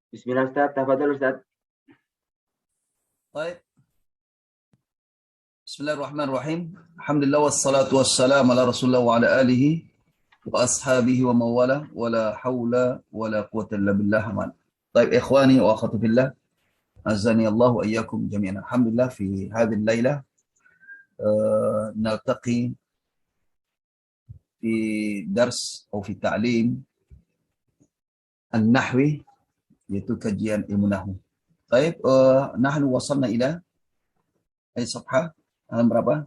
Bismillah Ustaz, tafadhol Ustaz. Baik. Bismillahirrahmanirrahim. Alhamdulillah wassalatu wassalamu ala Rasulillah wa ala alihi wa ashabihi wa mawala wa la hawla wa la quwwata illa billah. Baik ikhwani wa akhwati fillah. Azani Allah wa iyyakum jami'an. Alhamdulillah fi hadhihi al-lailah naltaqi fi dars atau fi ta'lim an-nahwi, yaitu kajian ilmu nahwu. Baik, nahnu wasalna ila ayat safhah berapa?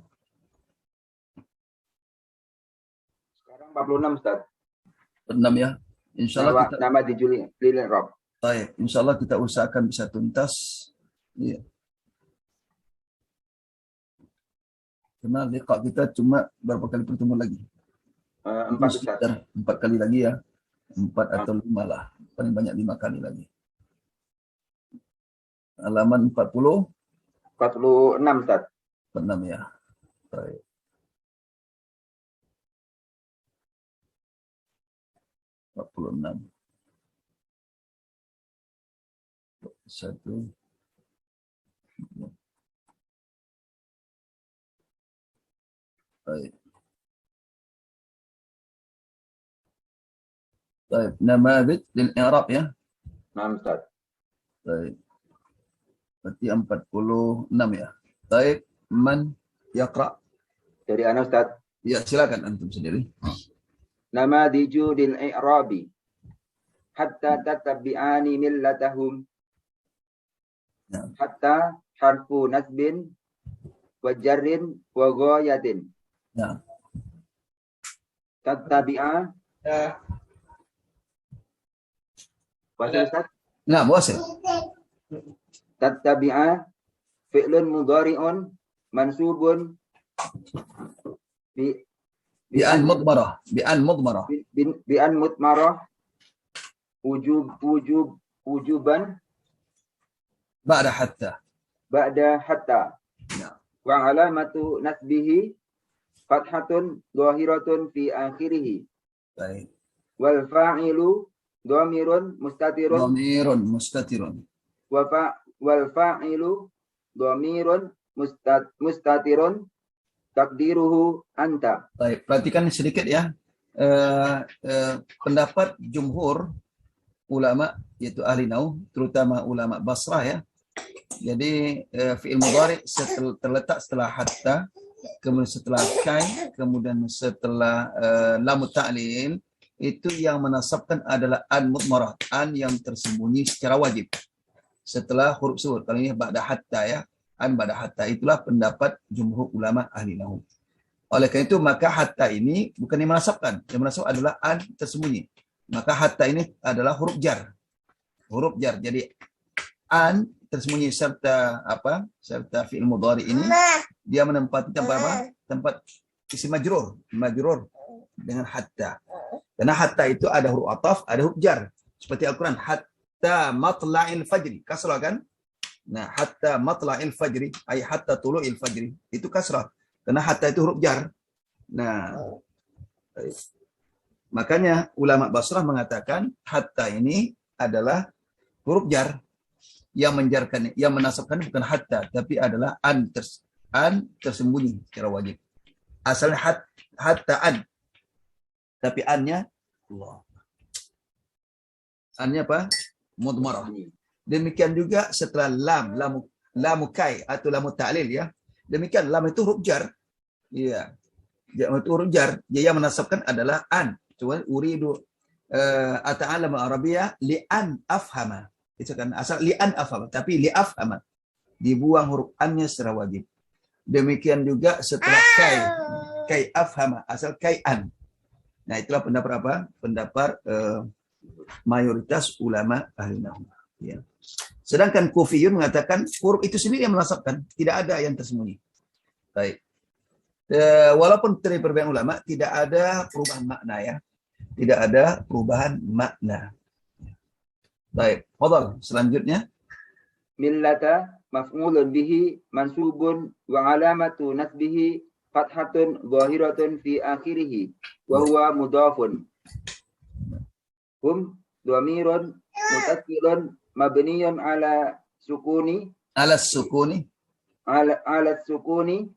Sekarang 46 Ustaz. 6 ya. Insyaallah kita Nama di Juli Rob. baik, insyaallah kita usahakan bisa tuntas. Ya. Karena liqa kita cuma berapa kali bertemu lagi? 4 Ustaz. 4 kali lagi ya. 4 atau 5 lah. Paling banyak 5 kali lagi. Halaman 46 Ustaz. 46 ya. Baik. Satu. Baik. Baik. Namadhij lil i'rab ya. Nah Ustaz. Baik. Berarti 46 ya. Baik. Man yaqra? Dari ana Ustaz. Ya, silakan antum sendiri. Nama di Juli i'rabi hatta tatabi'ani millatahum. Ya. Hatta harfu nasbin wa jarrin wa ghayatin. Ya. Tattabi'a. Bahasa Ustaz. Nah, wasil. Tattabi'a fi'lun mudhari'un mansubun Bi an mudmarah. Bi an mudmarah. bi an mutmarah wujuban Ba'da hatta. ba'da hatta. Ya. Wa alamatu nasbihi fathatun dhahiratun fi akhirih. Baik. Wal fa'ilu dhamirun mustatirun Dhamirun mustatirun. wal fa'ilu dhamirun mustatirun takdiruhu anta. Baik, perhatikan sedikit ya. Pendapat jumhur ulama, yaitu ahli nahwu, terutama ulama Basrah ya. Jadi fi'il mudhari terletak setelah hatta, kemudian setelah kai, kemudian setelah lam ta'lil, itu yang menasabkan adalah an mudmarah, an yang tersembunyi secara wajib setelah huruf suhur. Kalau ini ba'da hatta ya, an ba'da hatta, itulah pendapat jumhur ulama ahli nahwu. Oleh karena itu maka hatta ini bukan yang menasabkan, yang menasab adalah an tersembunyi. Maka hatta ini adalah huruf jar. Huruf jar. Jadi an tersembunyi serta apa? Serta fi'il mudhari ini dia menempati tempat apa? Tempat isim majrur, majrur dengan hatta. Karena hatta itu ada huruf ataf, ada huruf jar. Seperti Al-Qur'an, hatta matla'il fajri, kasrah kan? Nah, hatta matla'il fajri, ay hatta tulu'il fajri, itu kasrah. Karena hatta itu huruf jar. Nah, makanya ulama Basrah mengatakan hatta ini adalah huruf jar. Yang menjarkan, yang menasabkan bukan hatta, tapi adalah an tersembunyi secara wajib. Asalnya hatta an, tapi annya Allah. Annya apa? Mudmarah. Demikian juga setelah lam kai atau lam ta'lil ya. Demikian lam itu huruf jar. Iya. Itu huruf jar. Dia yang menasabkan adalah an. Cuma uridu ata'allama arabiyya li an afhama. Itu kan asal li an afhama, tapi li afhama. Dibuang huruf annya secara wajib. Demikian juga setelah kai afhama, asal kai an. Nah, itulah pendapat apa? Pendapat mayoritas ulama ahli nahwu. Ya. Sedangkan Kufiyun mengatakan huruf itu sendiri yang menasabkan, tidak ada yang tersembunyi. Baik. Walaupun dari perbedaan ulama tidak ada perubahan makna ya. Tidak ada perubahan makna. Baik, fadhal. Selanjutnya Millata maf'ulun bihi mansubun wa alamatu nasbihi fathatun zahiratun fi akhirih wa huwa mudhafun. Hum dhamirun mutasilun mabniyun ala sukuni ala sukuni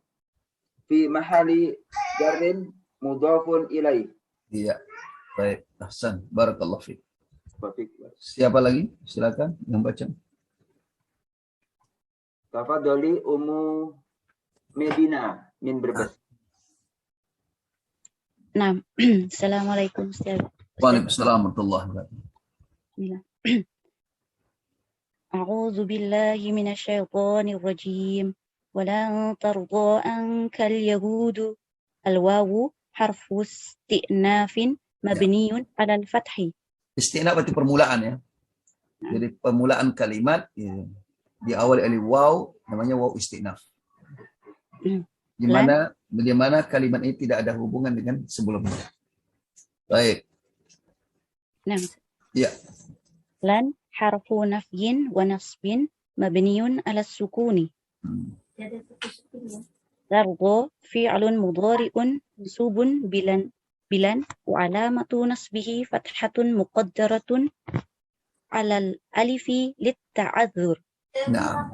fi mahali jarrin mudhafun ilaih. Iya. Baik, ahsan. Barakallahu fiik. Siapa lagi? Silakan yang baca. Tafadhali Ummu Medina min Brebes. Nah, Assalamualaikum Ustaz. Waalaikumsalam warahmatullahi wabarakatuh. Bismillah. A'udzu billahi minasyaitonir rajim. Walan tarda ankal yahudu al-wawu harfu isti'nafin mabniun 'ala al-fathi. Istinaf itu permulaan ya. Jadi permulaan kalimat ya, diawali oleh waw, namanya waw istinaf. Di mana kalimat ini tidak ada hubungan dengan sebelumnya. Baik. Nah. Ya. Lan harfu nafyin wa nasbin mabniun 'ala sukuni. Tarda fi'lun mudhari'un mansubun bilan wa alamatu nasbihi fathatun muqaddaratun 'alal alifi litta'adzur. Nah.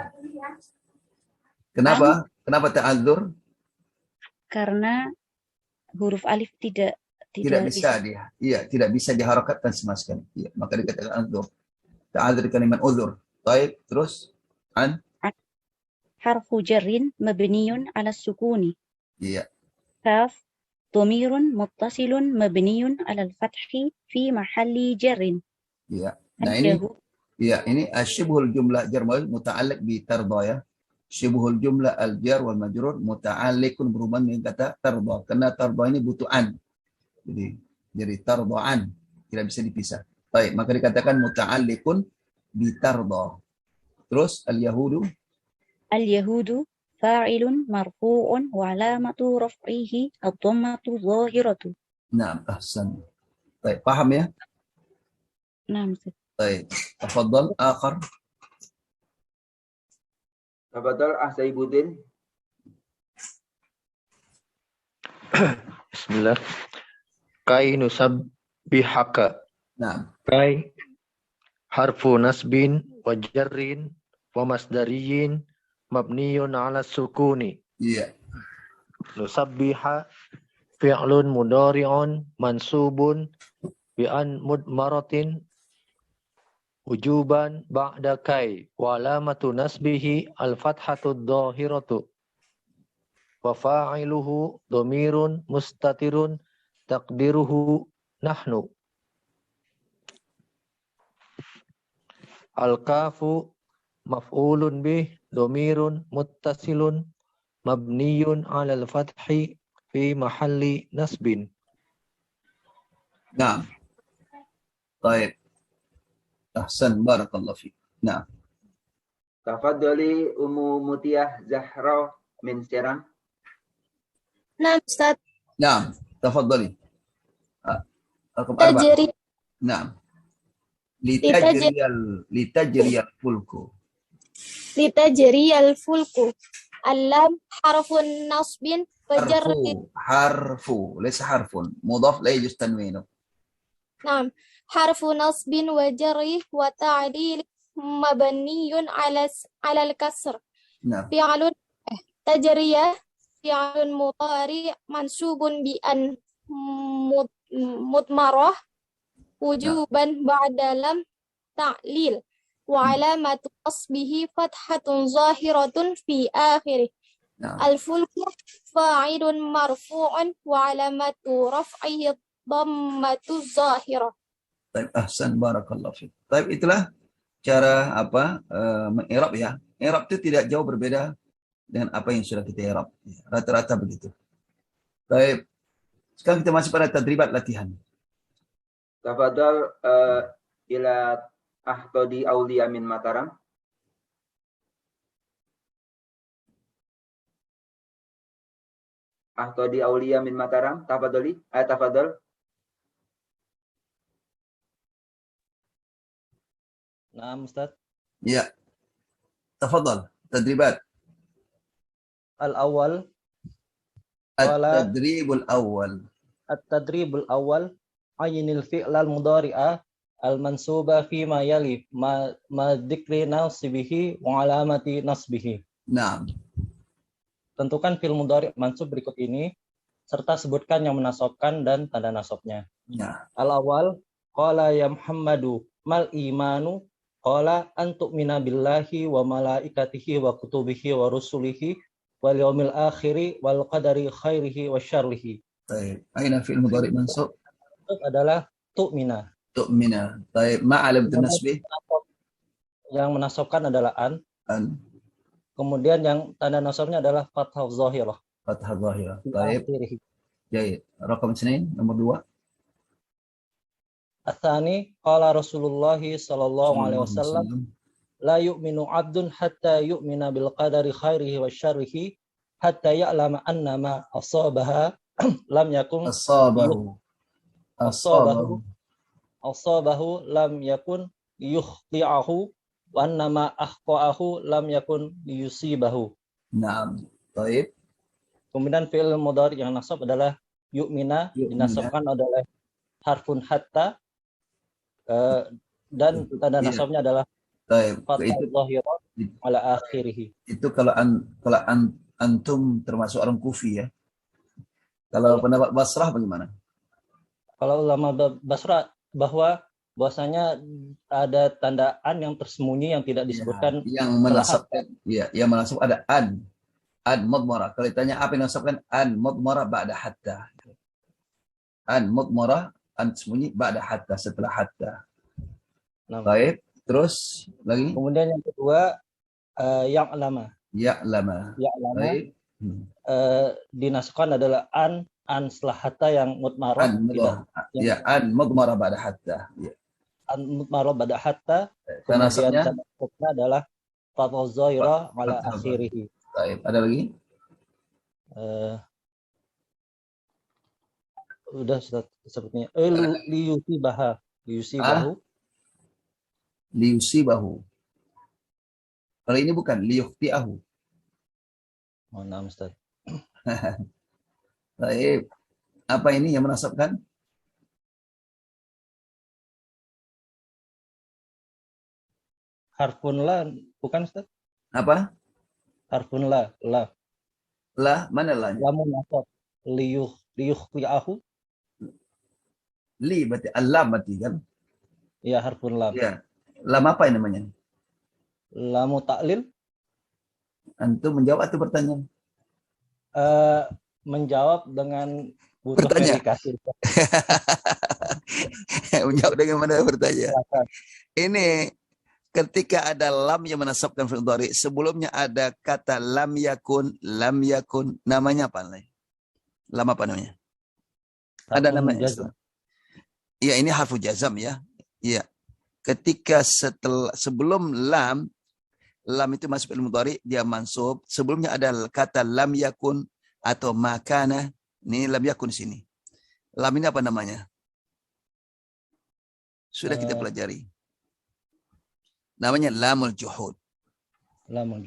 Kenapa ta'adzur? Karena huruf alif tidak bisa tidak bisa diharokatkan sama sekali. Ya, maka dikatakan adzur. Ta'adzur kalimat uzur. Baik, terus harfu jarrin mabniyun 'ala sukuni. Iya. Kaf dhamirun muttasilun mabniyun 'ala al-fathi fi mahalli jarrin. Iya. Nah ini asyibhul jumlah jar majrur muta'alliq bi tarda ya. Syibhul jumlah al-jar wal majrur muta'alliqun berhubungan dengan kata tarda. Karena tarda ini butuh an. Jadi tardaan tidak bisa dipisah. Baik, maka dikatakan muta'alliqun bi tarda. Terus al-yahudu fa'ilun marfu'un wa alamatu raf'ihi ad-dhammatu dhahiratu. Naam, ahsan. Baik, paham ya? Naam. Baik, tafadhal akhar. Tafadhal Ahsaibuddin. Bismillah. Kai nusabbihaka. Naam. Kai harfu nasbin wa jarrin wa masdariyin mabniyun 'ala sukuni. Iya. Nusabbiha fi'lun mudhari'un mansubun bi an mudmaratin wujuban ba'da kai wa alamatu nasbihi al-fathatu dhahiratu wa fa'iluhu dhamirun mustatirun taqdiruhu nahnu. Al-kafu maf'ulun bih dhamirun muttasilun mabniyun 'alal fathi fi mahalli nasbin. Naam. Baik. Ahsan, barakallahu fiik. Naam. Tafadhali Ummu Mutiyah Zahra min Serang. Naam, Ustaz. Naam, tafadhali. Tajri. Naam. Litajriyal fulku. Litajriyal fulku. Alam harfun nasbin wa jarrin. Harfu, laysa harfun. Mudhaf la yajuz tanwinu. Naam. Harfu nasbin wa jarri wa ta'dil mabniyun 'ala al-kasr. Naam. Fi'lun tajriyah fi'lun mudhari mansubun bi an mudmarah wujuban ba'da lam ta'lil wa alamatu nasbihi fathatun zahiratun fi akhirih. Al-fulku fa'ilun marfu'un wa alamatu raf'ihi dhammatu zahirah. Baik, ahsan, barakallahu fiik. Baik, itulah cara meng'irab ya. I'rab itu tidak jauh berbeda dengan apa yang sudah kita i'rab. Rata-rata begitu. Baik. Sekarang kita masuk pada tadribat latihan. Tafadhal ila Ahtodi Aulia min Mataram. Ahtodi Aulia min Mataram. Tafadhali. Tafadhal. Naam, Ustaz. Ya. Tafadhal. Tadribat. Al-awwal. At-tadribul awwal. At-tadribul awwal. Aynil fi'lal mudhari'a al-mansuba fi ma yali ma dzikri nasibihi wa alamati nasbihi. Naam. Tentukan fi'il mudhari' mansub berikut ini serta sebutkan yang menasabkan dan tanda nasabnya. Ya. Al-awwal qala ya Muhammadu mal imanu qala an tu'mina billahi wa malaikatihi wa kutubihi wa rusulihi wal yaumil akhiri wal qadari khairihi wa syarrihi. Baik. Aina fi'il mudhari' mansub? Itu adalah tu'mina. Tu'mina. Baik. Ma alamatun nasbih? Yang menasabkan adalah an. An. Kemudian yang tanda nasabnya adalah fathah zahirah. Fathah zahirah. Fi Baik. akhirih. Jayid. Rakam 2, nomor 2. Atsani qala Rasulullah sallallahu alaihi wasallam la yu'minu 'abdun hatta yu'mina bil qadari khairihi wa syarrihi hatta ya'lama anna ma asabaha lam yakun asabahu lam yakun yukhti'ahu wa anna ma akhta'ahu lam yakun yusibahu. Naam. Baik. Kemudian fi'il mudhari' yang nasab adalah yu'mina, dinasabkan adalah harfun hatta dan tanda nasabnya adalah fathah zahirah ala akhirih. Itu kalau antum termasuk orang Kufi ya. Kalau pendapat Basrah bagaimana? Kalau ulama Basrah bahwasanya ada tanda an yang tersembunyi yang tidak disebutkan. Yang menasabkan, ya, yang menasab ada an mudmarah. Kalau ditanya apa yang menasabkan an mudmarah ba'da hatta. An mudmarah, an sembunyi ba'da hatta, setelah hatta. Nah, baik, terus lagi. Kemudian yang kedua ya'lama. Baik. Dinasabkan adalah an setelah hatta yang mudmarah. An mudmarah ba'da hatta. Ya. An mudmarah ba'da hatta. Kemudian tanda nasabnya adalah fathah zahirah ala akhirih. Baik, ada lagi? Udah sepertinya. Liyusibahu. Kalau ini bukan liyukhti'ahu. Oh, nah, Ustaz. Baik. Apa ini yang menasabkan? Harfun la, bukan Ustaz? Apa? Harfun la. La, mana la? Lamun nasab. Liyukhti'ahu. Li berarti alam berarti kan? Iya, harfun lam. Iya. Lam apa yang namanya? Lamu ta'lil. Antum menjawab atau bertanya? Menjawab dengan butuh bertanya. verifikasi. Menjawab dengan mana bertanya? Ini ketika ada lam yang menasabkan fi'il mudhari, sebelumnya ada kata lam yakun, namanya apa? Lam apa namanya? Ada namanya. Ya, ini harfu jazam ya. Iya. Ketika sebelum lam itu masuk fi'il mudhari, dia mansub. Sebelumnya ada kata lam yakun atau makana. Ini lam yakun sini. Lam ini apa namanya? Sudah kita pelajari. Namanya lamul juhud. Lamul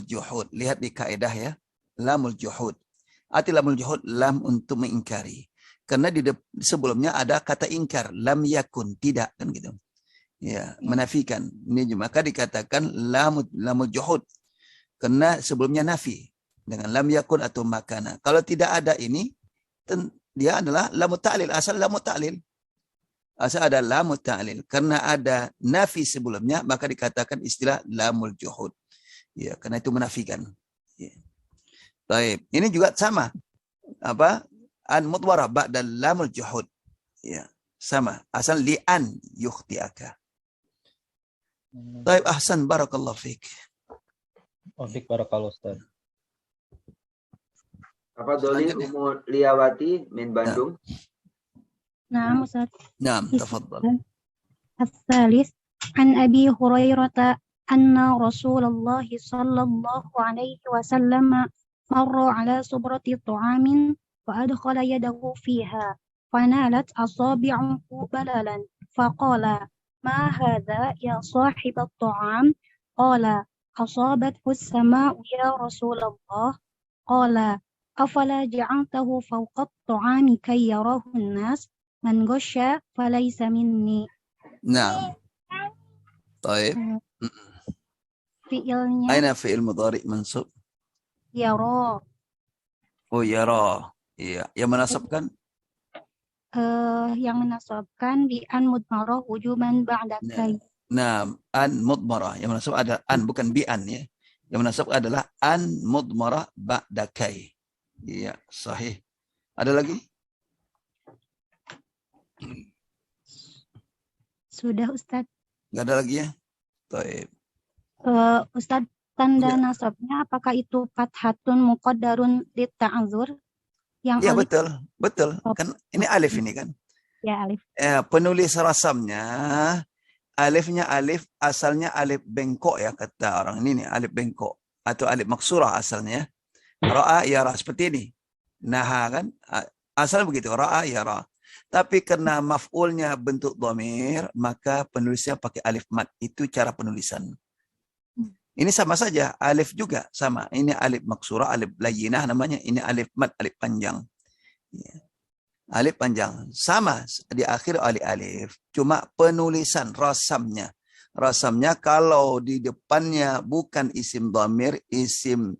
juhud. Lihat di kaidah ya. Lamul juhud. Arti lamul juhud, lam untuk mengingkari. Karena di sebelumnya ada kata ingkar, lam yakun, tidak kan gitu. Ya, menafikan. Ini maka dikatakan lamul juhud. Karena sebelumnya nafi dengan lam yakun atau makana. Kalau tidak ada ini, dia adalah lamut ta'lil, asal lamut ta'lil. Asal ada lamut ta'lil. Karena ada nafi sebelumnya, maka dikatakan istilah lamul juhud. Ya, karena itu menafikan. Ya. Baik, ini juga sama. Apa? An mudwarah ba'da lamul juhud. Ya, sama. Asal li'an yukhti'aka. Baik, ahsan, barakallahu fiik. Fiik barakallahu Ustaz. Apa Doli Umu Liawati min Bandung? Naam Ustaz. Naam, tafadhal. الثالث عن أبي هريرة أن رسول الله صلى الله عليه وسلم مر على صبرة طعام فأدخل يده فيها فنالت أصابعه بللا فقال ما هذا يا صاحب الطعام؟ قال أصابته السماء يا رسول الله. قال أفلا جعلته فوق الطعام كي يراه الناس من غش فليس مني Naam. Taib. Fi'ilnya Aina fi'il mudhari mansub? yara. Oh, yara. Iya. Yang menasabkan? Yang menasabkan bi an mudmarah wujuban ba'da kai. Naam. An mudmarah. Yang menasab ada an, bukan bi an ya. Yang menasab adalah an mudmarah ba'da kai. Iya, sahih. Ada lagi? Sudah Ustaz. Enggak ada lagi ya? Taib. Ustaz, tanda Ya. nasabnya apakah itu fathatun muqaddarun litta'adzur? Yang Ya, alif betul. Betul. Oh. Kan ini alif ini kan. ya alif. Penulis rasamnya alifnya alif, asalnya alif bengkok ya, kata orang ini nih, alif bengkok atau alif maksurah asalnya. Ra'a yara seperti ini. Naha kan asalnya begitu, ra'a yara. Tapi karena maf'ulnya bentuk dhamir, maka penulisnya pakai alif mat. Itu cara penulisan. Ini sama saja, alif juga sama. Ini alif maksurah, alif layyinah namanya. Ini alif mat, alif panjang. Ya. Alif panjang. Sama di akhir alif. Cuma penulisan, rasamnya. Rasamnya kalau di depannya bukan isim dhamir, isim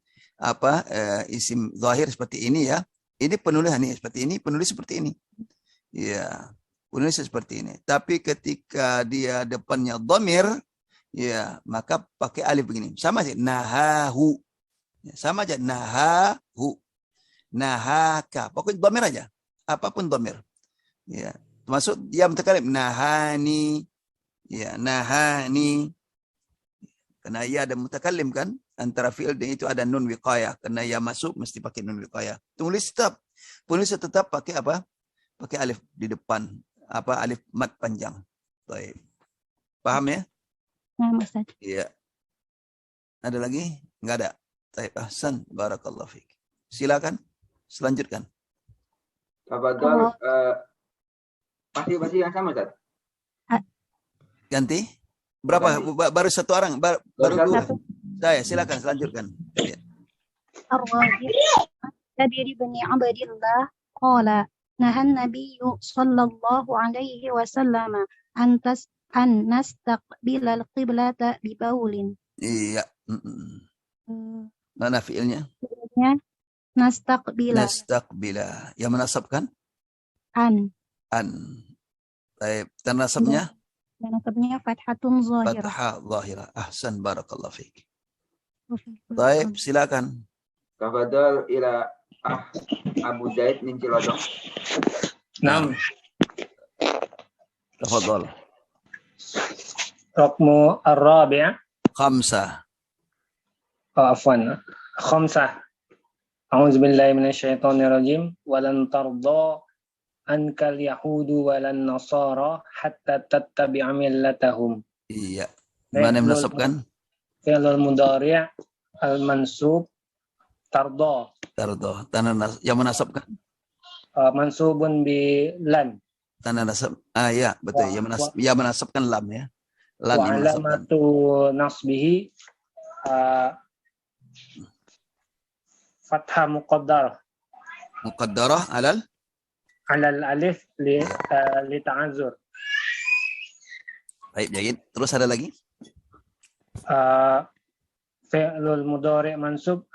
isim zahir seperti ini ya. Ini penulisan nih seperti ini, penulis seperti ini. Ya, penulis seperti ini. Tapi ketika dia depannya dhamir, ya, maka pakai alif begini. Sama aja, nahahu. Ya, sama aja, nahahu. Nahaka. Pokoknya dhamir aja. Apapun dhamir. Ya, termasuk dia mutakalim, nahani. Ya, nahani. Karena ia ada mutakalim kan, antara fi'il dan itu ada nun wiqayah. Karena ia masuk mesti pakai nun wiqayah. Tulis tetap pakai apa? Pakai alif di depan, alif mat panjang. Baik. Paham ya? Nah, Ustaz. Iya. Ada lagi? Enggak ada. Baik, ahsan, barakallahu fiik. Silakan selanjutkan. Tafadhol, masih yang sama, Ustaz? Ganti? Berapa? Baru satu orang, baru dua. Satu. Saya silakan selanjutkan. Ya. Ar-Rajih Jabir bin Abdillah qala nahan nabiyyu sallallahu alaihi wasallam an nastaqbila al-qiblata bi baulin. Iya. Mana fiilnya? Fiilnya nastaqbila. Nastaqbila. Yang menasabkan? An. Baik, dan nasabnya? Dan nasabnya fathatun zahirah. Fathah zahirah. Ahsan, barakallahu fiik. Baik, silakan. Tafadhol ila Abu Zaid min Cilodong. Naam. Tafadhal. Raqmu ar-rabi'. Khamsah. Afwan. Khamsah. A'udzu billahi minasyaitonir rajim. Walan tarda ankal yahudu walan nasara hatta tattabi'a millatahum. Iya. Mana yang menasabkan? Fi'lul mudhari' al-mansub tarda. Tarda. Tanah yang menasabkan? Mansubun bi lam. Tanah nasab. Ya, betul. Yang menasabkan lam ya. Lam Wa yang menasabkan. alamatu nasbihi fathah muqaddarah. Muqaddarah alal Alif li ta'azzur. Baik, jahit. Terus ada lagi? Fi'lul mudhari' mansub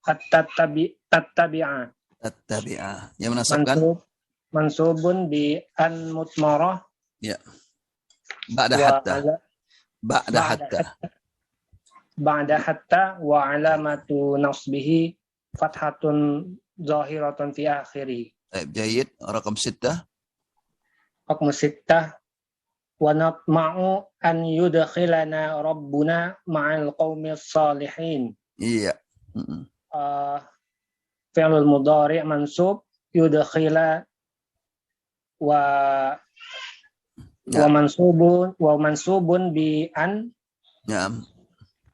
tattabi'a. Tattabi'ah. Yang menasabkan? Mansubun bi an mutmarah. Ya. Ba'da hatta. Ba'da hatta. Ba'da hatta wa alamatu nasbihi fathatun zahiratun fi akhirih. Baik, jahit. Rakam 6. Raqmu 6 wa natma'u an yudkhilana rabbuna ma'al qaumis salihin. Iya. Fi'lul mudhari' mansub yudkhila wa mansubun bi an Ya.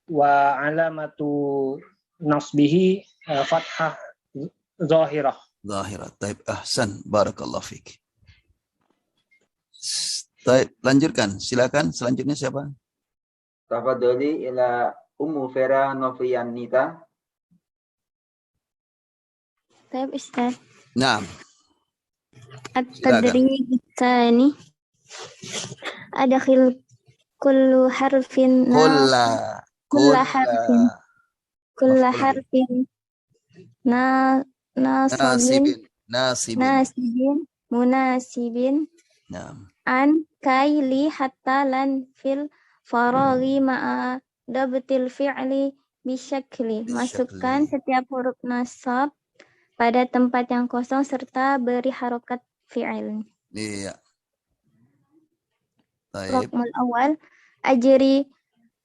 wa alamatu nasbihi fathah zahirah. Zahirah. Taib, ahsan. Barakallahu fiik. Taib, lanjutkan. Silakan. Selanjutnya siapa? Tafadholi ila Ummu Vera Novrianita. طيب أستاذ Naam. التدريب الثاني Adkhil kullu harfin kulla harfin nasibin munasibin an kai li hatta lan fil faraghi ma'a dabtil fi'li bisyakli. Masukkan setiap huruf nasab pada tempat yang kosong serta beri harokat fi'il. Iya. Raqmul awal ajri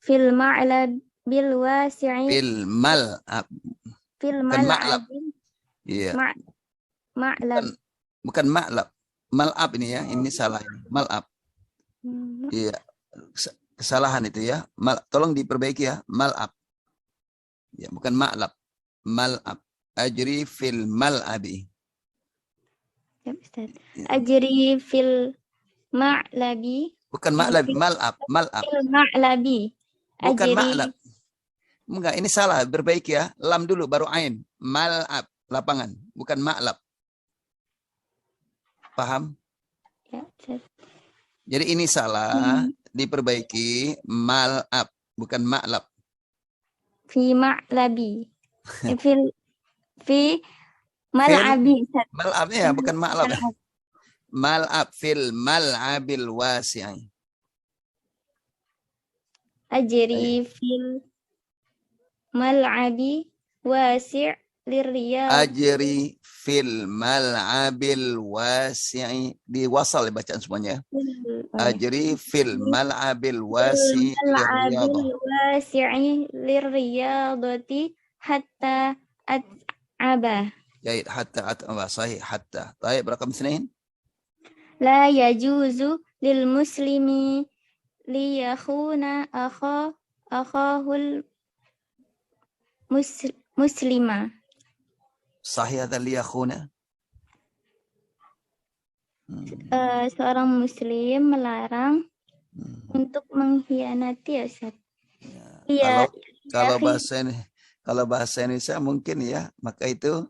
fil ma'lab bil wasi'i Fil mal'ab. Iya. Ma'lab. Bukan ma'lab. Mal'ab ini ya, ini salah ini. Mal'ab. Iya. Kesalahan itu ya. Tolong diperbaiki ya. Mal'ab. Ya, bukan ma'lab. Mal'ab. Ajri fil mal'abi. Ya, Ustaz. Ajri fil ma'labi. Bukan ma'lab, mal'ab. Mal'ab. Fil ma'labi. Bukan ma'lab. Enggak, ini salah. Berbaiki ya. Lam dulu baru ain. Mal'ab. Lapangan. Bukan ma'lab. Paham? Ya, Ustaz. Jadi ini salah. Diperbaiki. Mal'ab. Bukan ma'lab. Fi ma'labi. Fi mal'abi. Mal'ab ya, bukan ma'lab ya. Mal'ab fil mal'abil wasi'i. Ajri fil mal'abi wasi' lirriyad. Ajri fil mal'abil wasi'i. Diwasal ya bacaan semuanya. Ajri fil mal'abil wasi'i lirriyadati hatta at'aba. Jahit hatta at'aba. Sahih hatta. Baik, rakam isnain. La yajuzu lil muslimi liyakhuna akhahul muslima. Sahih hadha liyakhuna. Seorang muslim melarang untuk mengkhianati ya Ustaz. Iya. Kalau bahasa Indonesia mungkin ya, maka itu.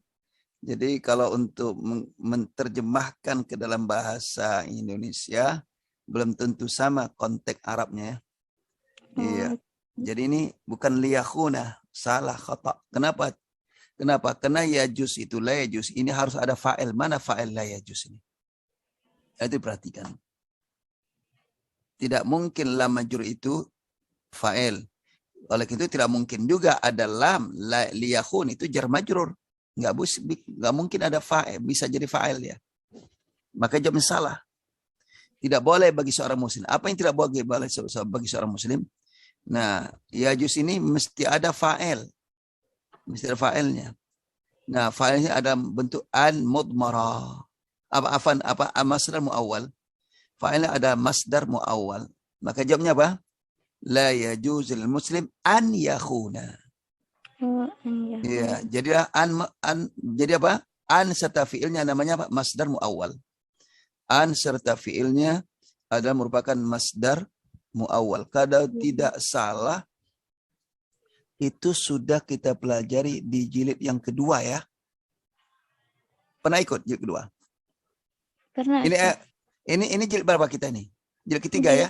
Jadi kalau untuk menerjemahkan ke dalam bahasa Indonesia belum tentu sama konteks Arabnya. Iya. Jadi ini bukan liyakhuna, salah, khata. Kenapa? Karena yajuz itu la yajuz. Ini harus ada fa'il. Mana fa'il la yajuz ini? Itu perhatikan. Tidak mungkin lam majrur itu fa'il. Oleh itu tidak mungkin juga ada lam liyakhun itu jar majrur. Nggak mungkin ada fa'il, bisa jadi fa'il ya. Maka jawabnya salah. Tidak boleh bagi seorang muslim. Apa yang tidak boleh bagi seorang muslim? Nah, yajuz ini mesti ada fa'il. Mesti ada fa'ilnya. Nah, fa'ilnya ada bentuk an mudmarah. Apa masdar muawwal. Fa'ilnya ada masdar muawwal. Maka jawabnya apa? La yajuzul muslim an yakhuna. Ya, jadi jadi apa? An serta fiilnya namanya apa? Masdar muawwal. An serta fiilnya adalah merupakan masdar muawwal. Kalau tidak salah itu sudah kita pelajari di jilid yang kedua ya. Pernah ikut jilid kedua? Pernah. Ini jilid berapa kita nih? Jilid ketiga ya?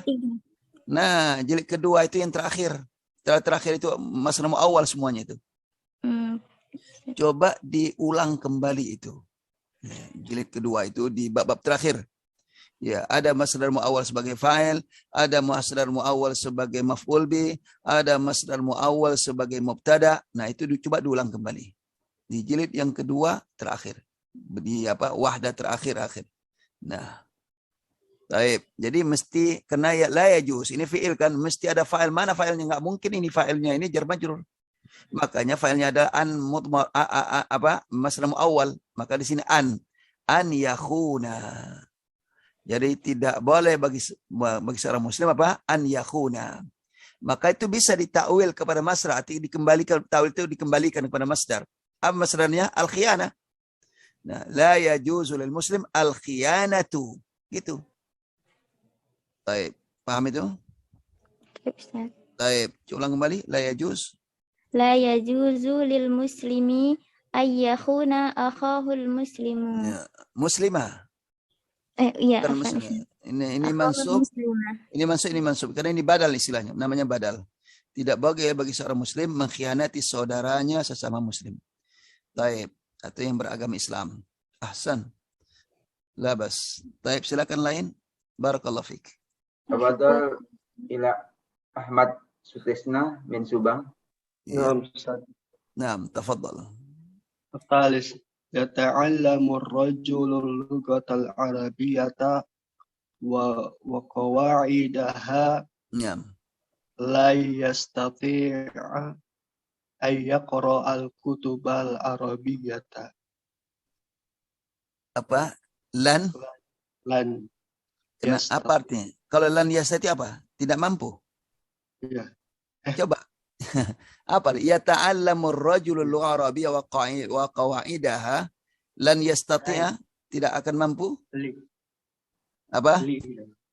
Nah, jilid kedua itu yang terakhir. Terakhir itu masdar muawwal semuanya itu. Coba diulang kembali itu. Jilid kedua itu di bab-bab terakhir. Ya, ada masdar muawwal sebagai fa'il, ada masdar muawwal sebagai maf'ul bi, ada masdar muawwal sebagai mubtada. Nah, itu coba diulang kembali. Di jilid yang kedua terakhir. Di wahdah terakhir. Nah, baik. Jadi mesti kena ya la yajuz. Ini fi'il kan mesti ada fa'il. Mana fa'ilnya? Enggak mungkin ini fa'ilnya ini jar majrur. Makanya fa'ilnya ada an mudmar masdar muawwal. Maka di sini an yakhuna. Jadi tidak boleh bagi seorang muslim an yakhuna. Maka itu bisa ditakwil kepada masdar, artinya dikembalikan, takwil itu dikembalikan kepada masdar. Apa masdarnya? Al-khiyanah. Nah, la yajuzu lil muslim al-khiyanatu. Gitu. Baik, paham itu? Baik, ulang kembali. La yajuz. La yajuzu lil muslimi ayyakhuna akhahul muslimu. Ya, muslimah. Iya. Ini Akhul mansub, muslimah. ini mansub. Karena ini badal istilahnya, namanya badal. Tidak boleh bagi seorang muslim mengkhianati saudaranya sesama muslim. Taib, atau yang beragama Islam. Ahsan. Labas. Taib, silakan lain. Barakallahu fiik. Tafadhal ila Ahmad Sutisna min Subang. نعم أستاذ. Naam, tafadhal. الثالث يتعلم الرجل اللغة العربية وقواعدها Naam. لا يستطيع أن يقرأ الكتب العربية Apa? Lan? لن Apa artinya? Kalau lan yastati apa? Tidak mampu. Iya. Coba. Apa? Yata'allamur rajulul lugha arabiyyah wa qawaidaha lan yastati'a, tidak akan mampu. Apa?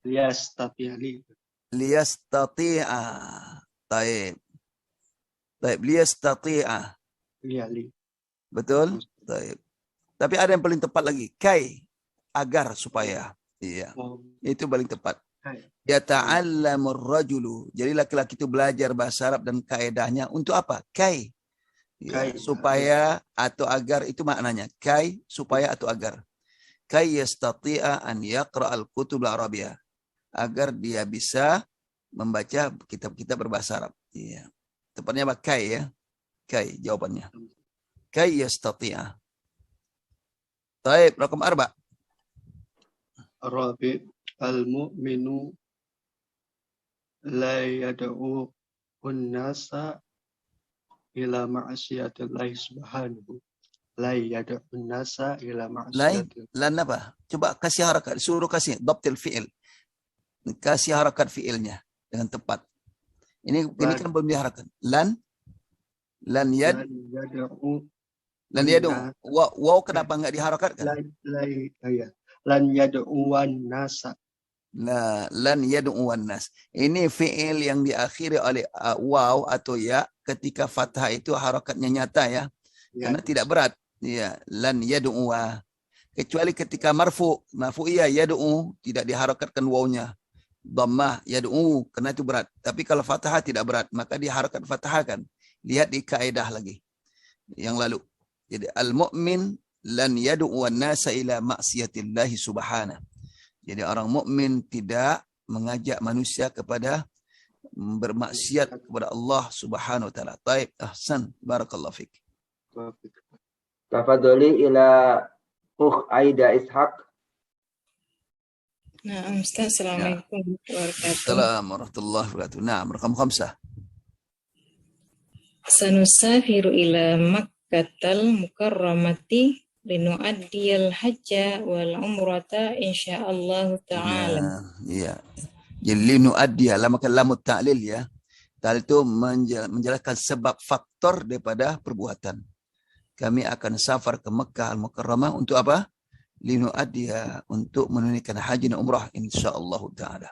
يستطيع Liyastati'a. Taib. Taib, liyastati'a. Betul? Taib. Tapi ada yang paling tepat lagi. Kai, agar, supaya. Iya. Itu paling tepat. Yata'allamur rajulu. Jadi laki-laki itu belajar bahasa Arab dan kaedahnya untuk apa? Kai. Ya, supaya atau agar, itu maknanya. Kai, supaya atau agar. Kai yastati'a an yaqra'al kutub al-Arabiyyah. Agar dia bisa membaca kitab-kitab berbahasa Arab. Iya. Tepatnya apa? Kai ya. Kai jawabannya. Kai yastati'a. Taib, rakam 4. Rabi al-mu'minu la yad'u an-nasa ila ma'siyatillahi subhanahu. La yad'u an-nasa ila ma'siyatillahi. Lan apa? Coba kasih harakat, suruh kasih dhabtil fi'il. Kasih harakat fi'ilnya dengan tepat. Ini kan belum diharakat. Lan yad'u. Wow, kenapa enggak diharakatkan? Lan yad'uwan nasa. Nah, lan yad'uwan nas. Ini fi'il yang diakhiri oleh waw atau ya ketika fathah itu harakatnya nyata ya. Karena tidak berat. Ya, lan yad'uwa. Kecuali ketika marfu iya yad'u tidak diharakatkan wawnya. Dhammah yad'u karena itu berat. Tapi kalau fathah tidak berat, maka diharakat fathahkan. Lihat di kaidah lagi yang lalu. Jadi al-mu'min lan yad'uwan nasa ila ma'siyatillahi subhanahu. Jadi orang mukmin tidak mengajak manusia kepada bermaksiat kepada Allah Subhanahu wa taala. Taib, ahsan, barakallahu fik. Tafadhali ila Aida Ishaq. Nah, Ustaz, Assalamualaikum warahmatullahi wabarakatuh. Assalamualaikum warahmatullahi wabarakatuh. Naam, rakam 5. Sanusafiru ila Makkatal Mukarramati linu'addiyal hajja wal umrata insyaallah ta'ala. Iya. Jadi linu'addiya, lamut ta'lil ya. Ta'lil itu menjelaskan sebab faktor daripada perbuatan. Kami akan safar ke Mekkah Al-Mukarramah untuk apa? Linu'addiya, untuk menunaikan haji dan umrah insyaallah ta'ala.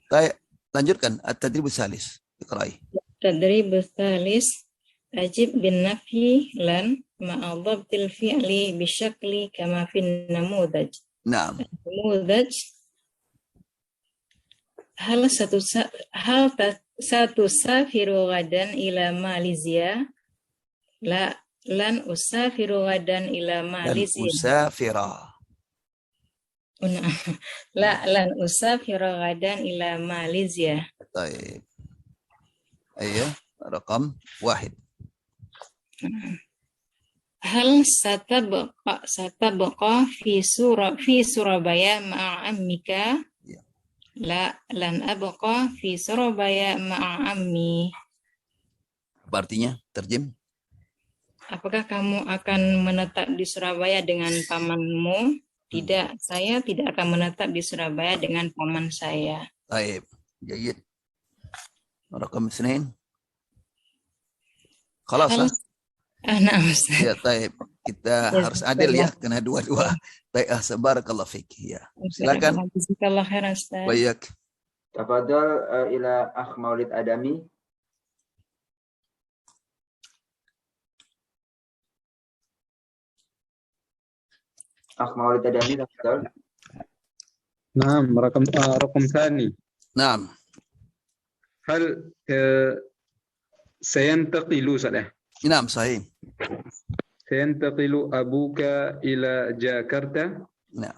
Baik, lanjutkan at-tadribus salis. Iqra'i. Tadribus salis ajib bin nafi lan ma'adhabtil fi'li bisyakli kama fin namudaj. Naam. Namudaj hal satu safiru gadan ila Malaysia lan usafiru gadan ila Malaysia. Lan usafira gadan ila Malaysia. Baik. Ayo, rakam 1. Hal satabqa fi Surabaya ma'a ammika? La lan abqa fi Surabaya ma'a ammi. Apa artinya? Terjem. Apakah kamu akan menetap di Surabaya dengan pamanmu? Tidak, saya tidak akan menetap di Surabaya dengan paman saya. Baik, jayid. Rakam 2. Khalas lah. Nah, Ustaz. Ya, taib. Kita harus adil ya, kena dua-dua. Taib, barakallahu fik. Ya. Silakan. Jazakallah khairan, Ustaz. Baik. Tafadhal ila Akh Maulid Adami. Akh Maulid Adami, tafadhal. نعم رقم ثاني Naam. هل سينتقل صحيح Naam, sahih. سينتقل أبوك إلى جاكرتا Nah,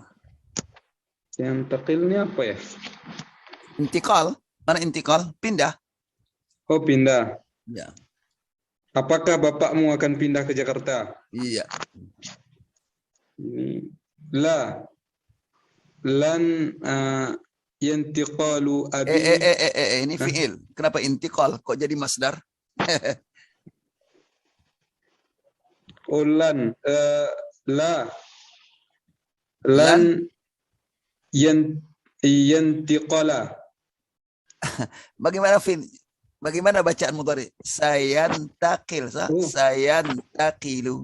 سينتقلني apa ya intikal. Mana intikal? Pindah. oh pindah Ya. apakah bapakmu akan pindah ke Jakarta Iya. ini la lan yantiqalu abi Ini fi'il. Kenapa intikal? Kok jadi masdar? lan lan yantiqala Bagaimana bacaan mudhari? Sayantakil, sah? Oh. Sayantakilu.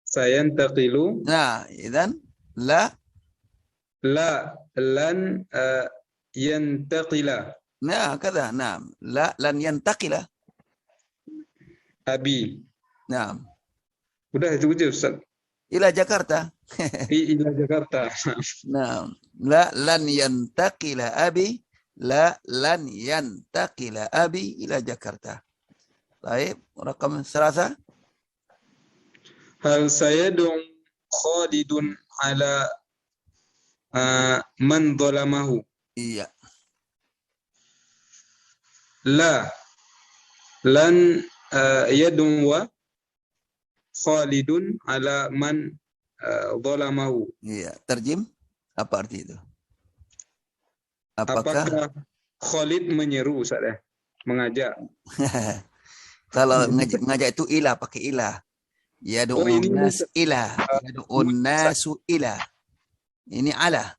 sayantaqilu Nah, idzan la lan yantaqila nah kada. Nah, la lan yantakila. abi Nah, udah itu aja Ustaz ila Jakarta. ila Jakarta Nah, la lan yantakila abi. La lan yantakila abi ila Jakarta. Baik, rakam 3. hal sayadum Khalidun ala man zalamahu Iya. la lan yadum wa Khalidun ala man zalamahu Iya, terjem apa arti itu? Apakah Khalid menyeru Ustaz ya mengajak kalau ngajak itu ilah, pakai ilah. Ya ini nas ilah, ya nasu ilah. Ini ala.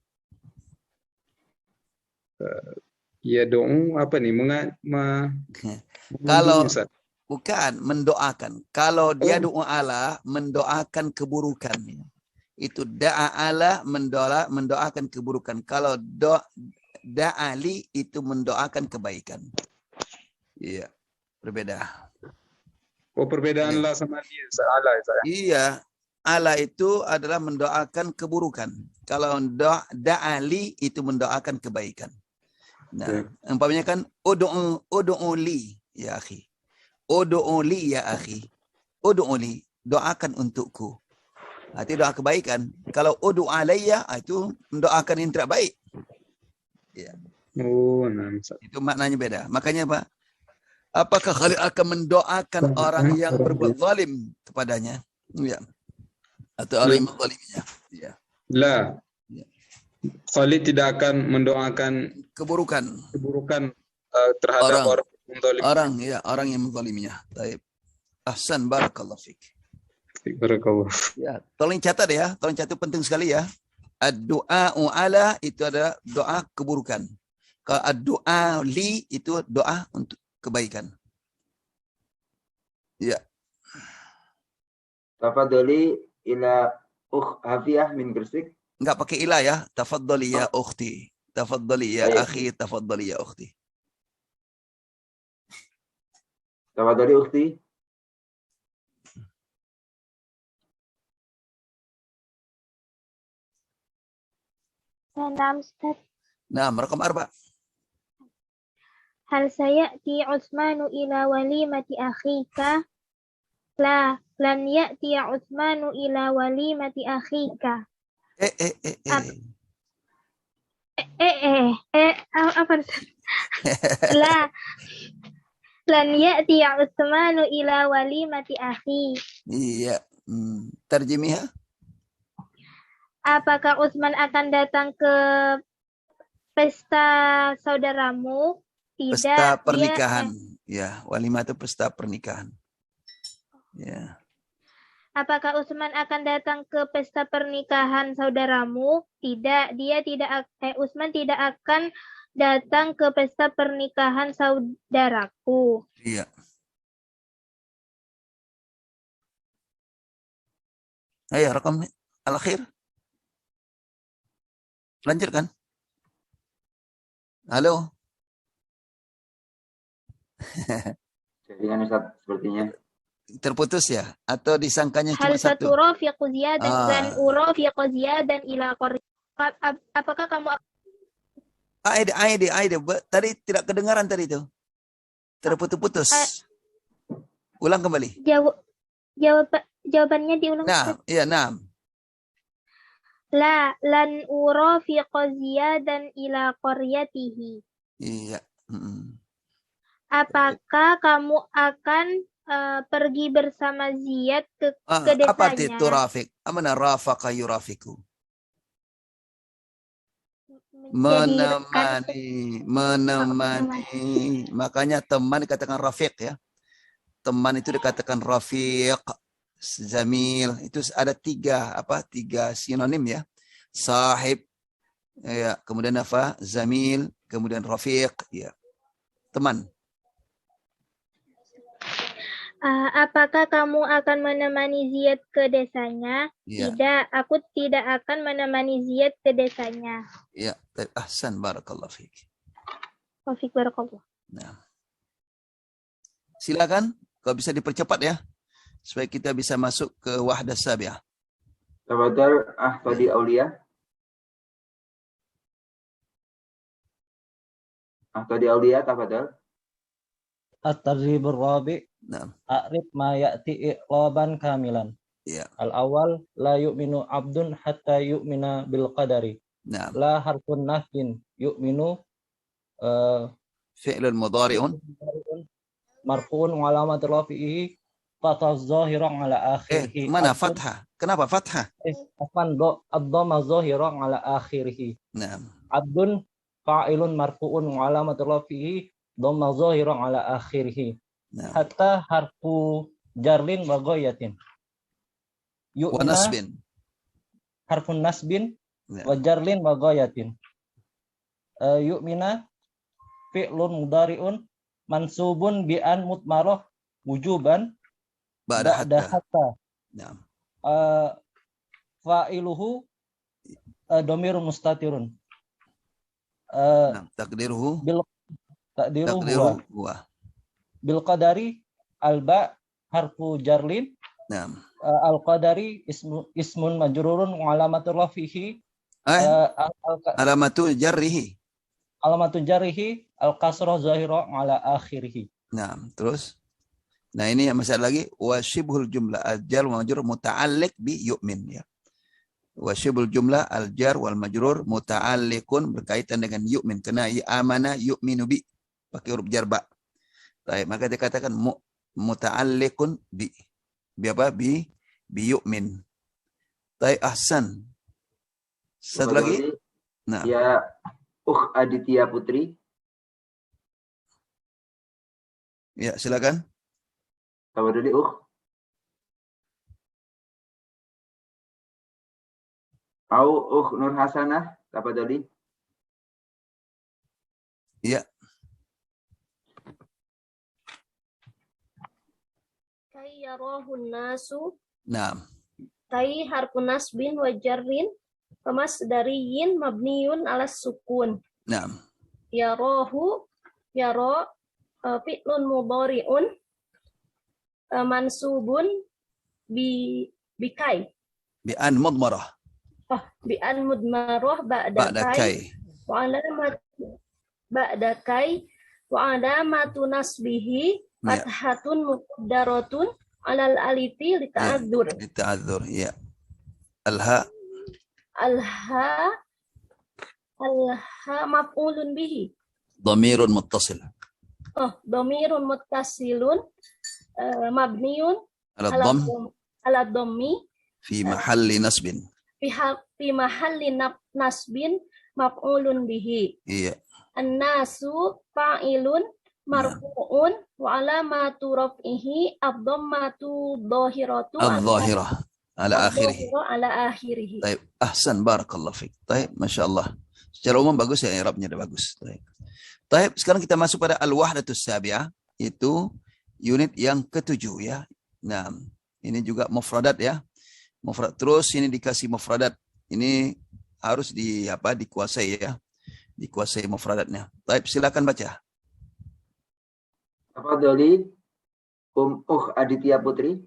ya dong apa nih Kalau Ustaz. bukan mendoakan. Kalau dia doa ala mendoakan keburukan. Itu da'a ala mendoakan keburukan. Kalau da'ali itu mendoakan kebaikan. Iya, berbeda. Oh perbedaan la sama dia ala Ustaz. Iya, ala itu adalah mendoakan keburukan. Kalau da'ali itu mendoakan kebaikan. Nah, umpamanya kan ud'u li ya akhi. Ud'u li ya akhi. Ud'u li, doakan untukku. Itu doa kebaikan. Kalau ud'u alayya itu mendoakan yang tidak baik. Ya. Oh, nah, Itu maknanya beda. Makanya Pak, apakah Khalid akan mendoakan orang yang berbuat zalim kepadanya? Ya. Atau orang yang menzaliminya? Ya. La. Khalid tidak akan mendoakan keburukan terhadap orang yang menzaliminya. Baik. Ahsan, barakallahu fik. Barakallah. Ya, tolong catat ya. Tolong catat, penting sekali ya. Ad-du'a'u ala itu adalah doa keburukan. Kalau ad-du'a li itu doa untuk kebaikan. Ya. Tafadhali ila Hafiyah min Gresik. Enggak pakai ilah ya. Tafaddali ya ukhti. Tafaddali ya akhi, tafaddali ya ukhti. Tafadhali ukhti. Salam Ustaz. Nah, rakam 4. Hal sayati Utsmanu ila walimati akhika? La, lan ya'ti Utsmanu ila walimati akhika. Apa Ustaz? La, lan ya'ti Utsmanu ila walimati akhi. Iya. Terjemah. Apakah Utsman akan datang ke pesta saudaramu? Tidak. Pesta pernikahan. Ya, walimah itu pesta pernikahan. Ya. Apakah Utsman akan datang ke pesta pernikahan saudaramu? Tidak, Utsman tidak akan datang ke pesta pernikahan saudaraku. Iya. Ayo, rakam al-akhir. Lanjutkan. Halo. Jaringan Ustaz sepertinya. Terputus ya? Atau disangkanya cuma Hal satu? satu rafiqu ziyadan dan urafiqu ziyadan ila qarib. Apakah kamu Aide. Tadi tidak kedengaran tadi itu. Terputus-putus. Ulang kembali. Jawabannya diulang. Nah, iya, nah. La lan urafiqa Ziyadan ila qaryatihi. Iya. Apakah kamu akan pergi bersama Ziyad ke desanya? Apa itu rafik? Amana rafaqa yurafiku? Menemani. Makanya teman dikatakan rafiq ya. Teman itu dikatakan rafiq, zamil. Itu ada tiga sinonim ya. Sahib, ya, kemudian apa? Zamil, kemudian rafiq, ya. Teman. Apakah kamu akan menemani Ziyad ke desanya? Ya. Tidak, aku tidak akan menemani Ziyad ke desanya. Ya, ahsan, barakallahu fiik. Wafik barakallah. Nah. Silakan, kalau bisa dipercepat ya, supaya kita bisa masuk ke wahdah sabiah. Tafadhal Ahfadi Aulia. Ahfadi Aulia, tafadhal. At-Tadribur Rabi'. Nah. A'rif ma ya'ti iqlaban kamilan. Ya. Al-awwal la yu'minu abdun hatta yu'mina bil qadari. Nah. La harfun nafyin yu'minu fi'lun mudhari'un marfu'un wa alamat rafi'ihi fathah zahirah ala akhirih. Mana fathah? Kenapa fathah? Afan ad-dhamma zahirah ala akhirih. Nah. Abdun fa'ilun marfu'un wa alamat rafi'ihi dhamma zahirah ala akhirih. Nah. Hatta harfu jarlin wa ghayatin. Wa nasbin. Harfun nasbin wa jarlin wa ghayatin. Yu'mina fi'lun mudari'un mansubun bi an mutmarah wujuban ba'da hatta. Nah. Fa'iluhu dhamirun mustatirun. Takdiruhu huwa. Bil qadari alba harfu jarlin. Nah. Al qadari ismun majrurun wa alamatu rafihi alamatu jarrihi. Alamatu jarrihi al kasrah zahirah ala akhirih. Nah, terus. Nah, ini yang masih lagi wa syibhul jumlah al-jar wal majrur muta'alliq bi yu'min ya. Wa syibhul jumlah al-jar wal majrur muta'alliqun berkaitan dengan yu'min karena amana yu'minu bi pakai huruf jar ba. Baik, maka dikatakan muta'alliqun bi apa? Bi yu'min. Baik, ahsan. Satu lagi. Nah. Ya, Aditya Putri. Ya, silakan. Tafadhali Au Nur Hasanah, tafadhali. Ya. Kai yarahun nasu. Naam. Kai harfun nasbin wa jarrin famasdariyin mabniyun ala sukun. Naam. Yarahu yara fi'lun mudhari'un mansubun bi kai. Bi an mudmarah. Bi an mudmarah ba'da kai. Wa alamat ba'da kai wa alamatu nasbihi fathatun muqaddaratun alal alifi lita'adzur. Lita'adzur, ya. Alha maf'ulun bihi. Dhamirun muttasil. Dhamirun muttasilun mabniun ala dhammi fi mahalli nasbin. Fi mahalli nasbin maf'ulun bihi. Iya. An-nasu fa'ilun marfu'un wa alamatu raf'ihi ad-dhammatu dhahiratu adh-dhahirah ala akhirih. Baik, ahsan, barakallahu fiik. Baik, masyaallah. Secara umum bagus ya, i'rabnya udah bagus. Baik. Baik, sekarang kita masuk pada al-wahdatus sabi'ah, itu unit yang ketujuh ya. Nah, ini juga mufradat ya. Mufrad terus ini dikasih mufradat. Ini harus dikuasai ya. Dikuasai mufradatnya. Baik, silakan baca. Tafadhali Aditya Putri.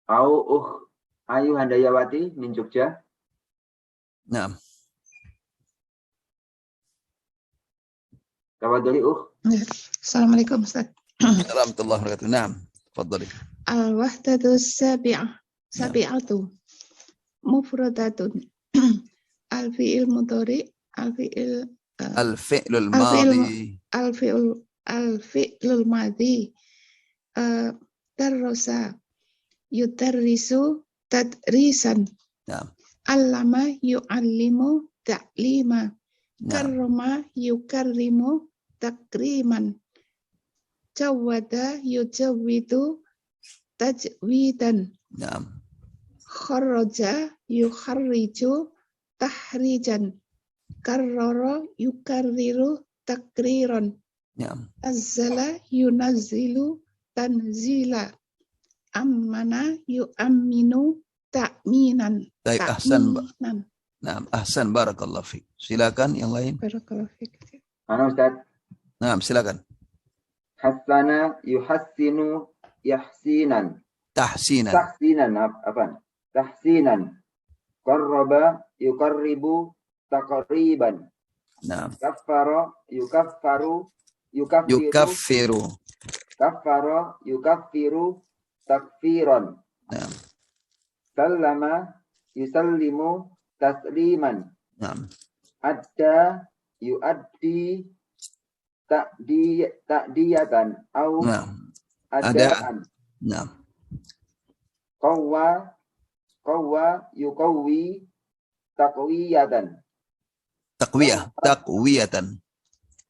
Au Ayu Handayawati min Jogja. Naam. Tafadhali Assalamualaikum Ustaz. Warahmatullahi wabarakatuh. Naam. Tafadhali. Al-wahdatu sabi'atu mufradatun. Al-fi'il mudhari, Al-fi'lul madhi. al-fi'lul madhi. Darrasa yudarrisu tadrisan. Naam. Allama yu'allimu ta'lima. Karrama yukarrimu takriman. Jawada yujawwidu tajwidan. Naam. Kharraja yukharriju tahrijan. Karrara yukarriru takriran. Naam. Nazzala yunazzilu tanzila. Ammana yu'amminu ta'minan. Baik, ahsan, Mbak. Ta'minan. Naam, ahsan, barakallahu fiik. Silakan yang lain. Barakallahu fiik. Mana Ustaz? Naam, silakan. Hasana yuhassinu yahsinan. Tahsinan. Tahsinan apa? Tahsinan. Qarraba yuqarribu taqriban. Naam. Kaffara yukaffaru yukaffiru. Kaffara yukaffiru takfiran. Naam. Sallama yusallimu tasliman. Naam. Adda yuaddi ta'diyatan au Naam. adaan. Naam. Qawwa yuqawwi taqwiyatan. Taqwiyatan.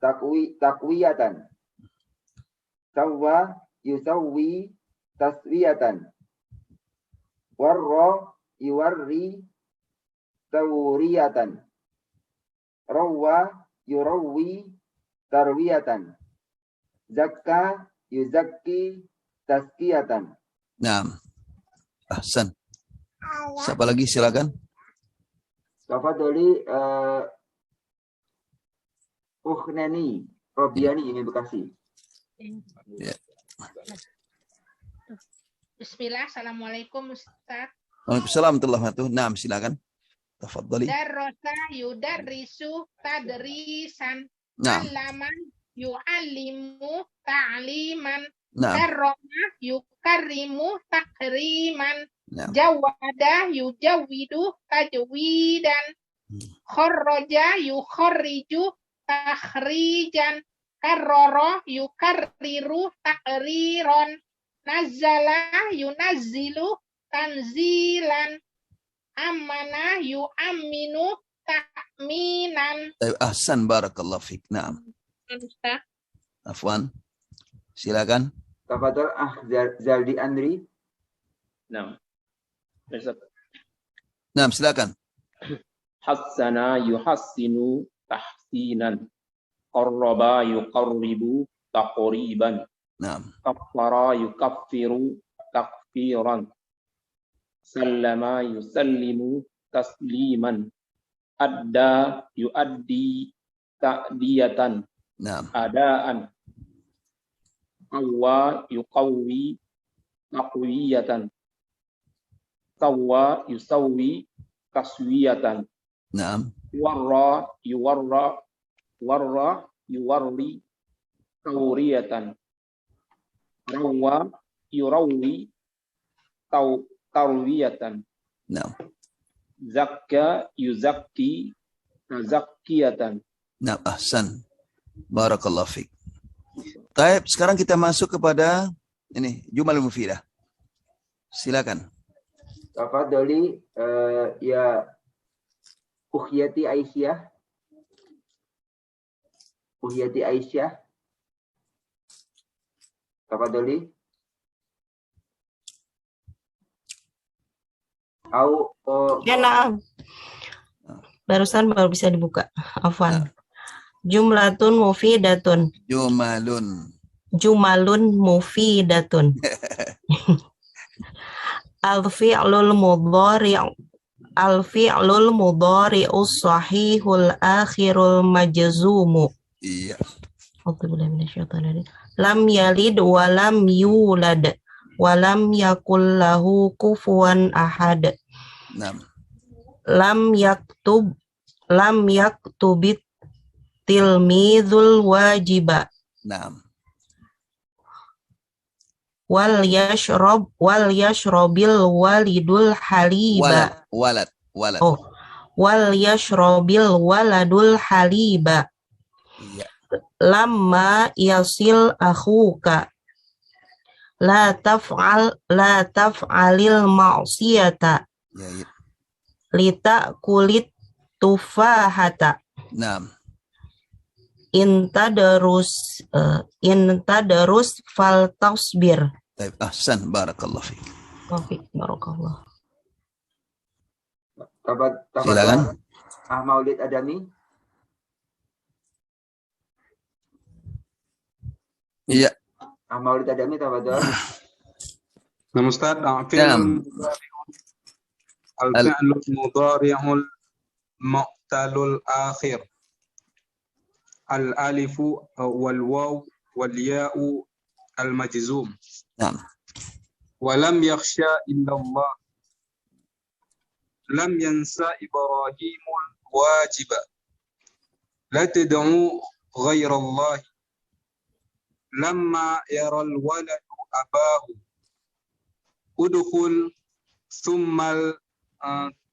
Taqwiyatan. Sawwa yusawwi taswiyatan. Warra yuwarri tawriyatan. Rawwa yurawwi tarwiyatan. Zakka yuzakki tazkiyatan. Naam. Ahsan. Siapa lagi, silakan. Tafadhali Ukhnani Robiani ini Bekasi. Ya. Bismillah, Assalamualaikum Ustaz. Waalaikumsalam warahmatullahi wabarakatuh. Naam, silakan. Tafadhali. Darrosa yudarrisu tadrisan. Naam. Allaman yu'allimu ta'liman. Naam. Karrama yukarrimu takriman. Naam. Jawada yujawwidu tajwidan. Kharraja yukharriju takhrijan. Karrara yukarriru takriran. Nazzala yunazzilu tanzilan. Amana yu'amminu ta'minan. Ahsan, barakallahu fiik. Naam. Ustaz. Afwan. Silakan. Tafadhal Zaldi Andri. Naam. Naam, silakan. Hassana yuhassinu tahsinan. Qarraba yuqarribu taqriban. Naam. Kaffara yukaffiru takfiran. Sallama yusallimu tasliman. Adda yuaddi ta'diyatan. Naam. Adaan. Qawwa yuqawwi taqwiyatan. Sawwa yusawwi taswiyatan. Naam. Warra yuwarri tawriyatan. Rawwa yurawwi tarwiyatan. Naam. Zakka yuzakki tazakkiyatan. Naam, ahsan. Barakallahu fiik. Baik, sekarang kita masuk kepada ini Jumal Mufidah. Silakan. Tafadhali ya Ukhyati Aisyah. Ukhyati Aisyah. Tafadhali. Ya, nah. Barusan baru bisa dibuka. Afwan. Jumlatun mufidatun. Jumalun mufidatun. Al-fi'lul mudhari'us sahihul akhirul majzumu. Iya. Lam yalid wa lam yulad wa lam yakul lahu kufuwan ahad. Naam. lam yaktubit tilmidul wajiba. Naam. Wal yashrobil walidul haliba. Walad. Oh, wal yashrobil waladul haliba. Iya. Lamma yasil akhuka. La taf'alil ma'siyata. Ya, ya. Lita kulit tufahata. Naam. Intadarus fal tasbir. Baik, ahsan, barakallah fiik. Barakallah. Silakan. Maulid Adami. Iya. Maulid Adami, tafadhol. Nah, Ustaz, fi'lul mudhari'ul mu'talul akhir. Al-alifu wal waw wal ya'u al-majzum. Naam. Wa lam yakhsha illa Allah. Lam yansa Ibrahimul wajiba. La tad'u ghayra Allah. Lamma yara al-waladu abahu. Udkhul thumma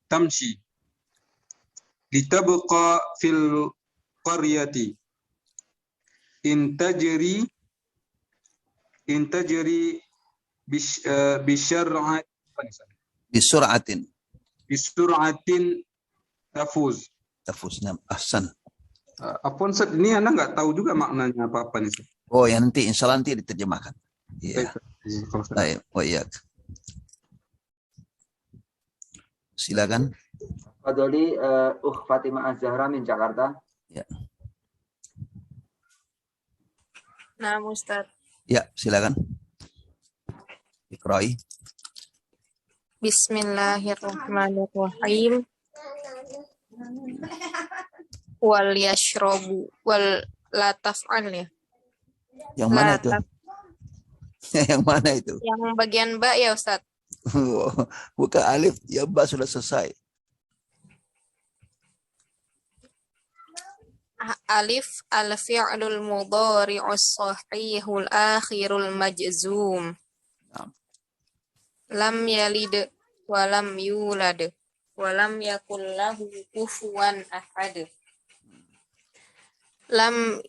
tamshi. Litabqa fil qaryati. In tajri bisur'atin tafuz. Naam, ahsan. Apun Ustaz, ini Anda nggak tahu juga maknanya apa nih Ustaz. Oh, ya nanti insyaallah nanti diterjemahkan. Iya. Baik, wa iyyak. Silakan. Fadoli Fatimah Az-Zahra min Jakarta. Ya. Nah, Ustaz. Ya, silakan. Iqra'i. Bismillahirrahmanirrahim. Wal yashrobu wal la taf'al ya. Yang mana itu? Yang mana itu? Yang bagian ba ya Ustaz. Bukan alif, ya ba sudah selesai. Alif al-fi'lul mudhari'us sahihul akhirul majzum. Lam yalid wa lam yulad wa lam yakul lahu kufuwan ahad. Lam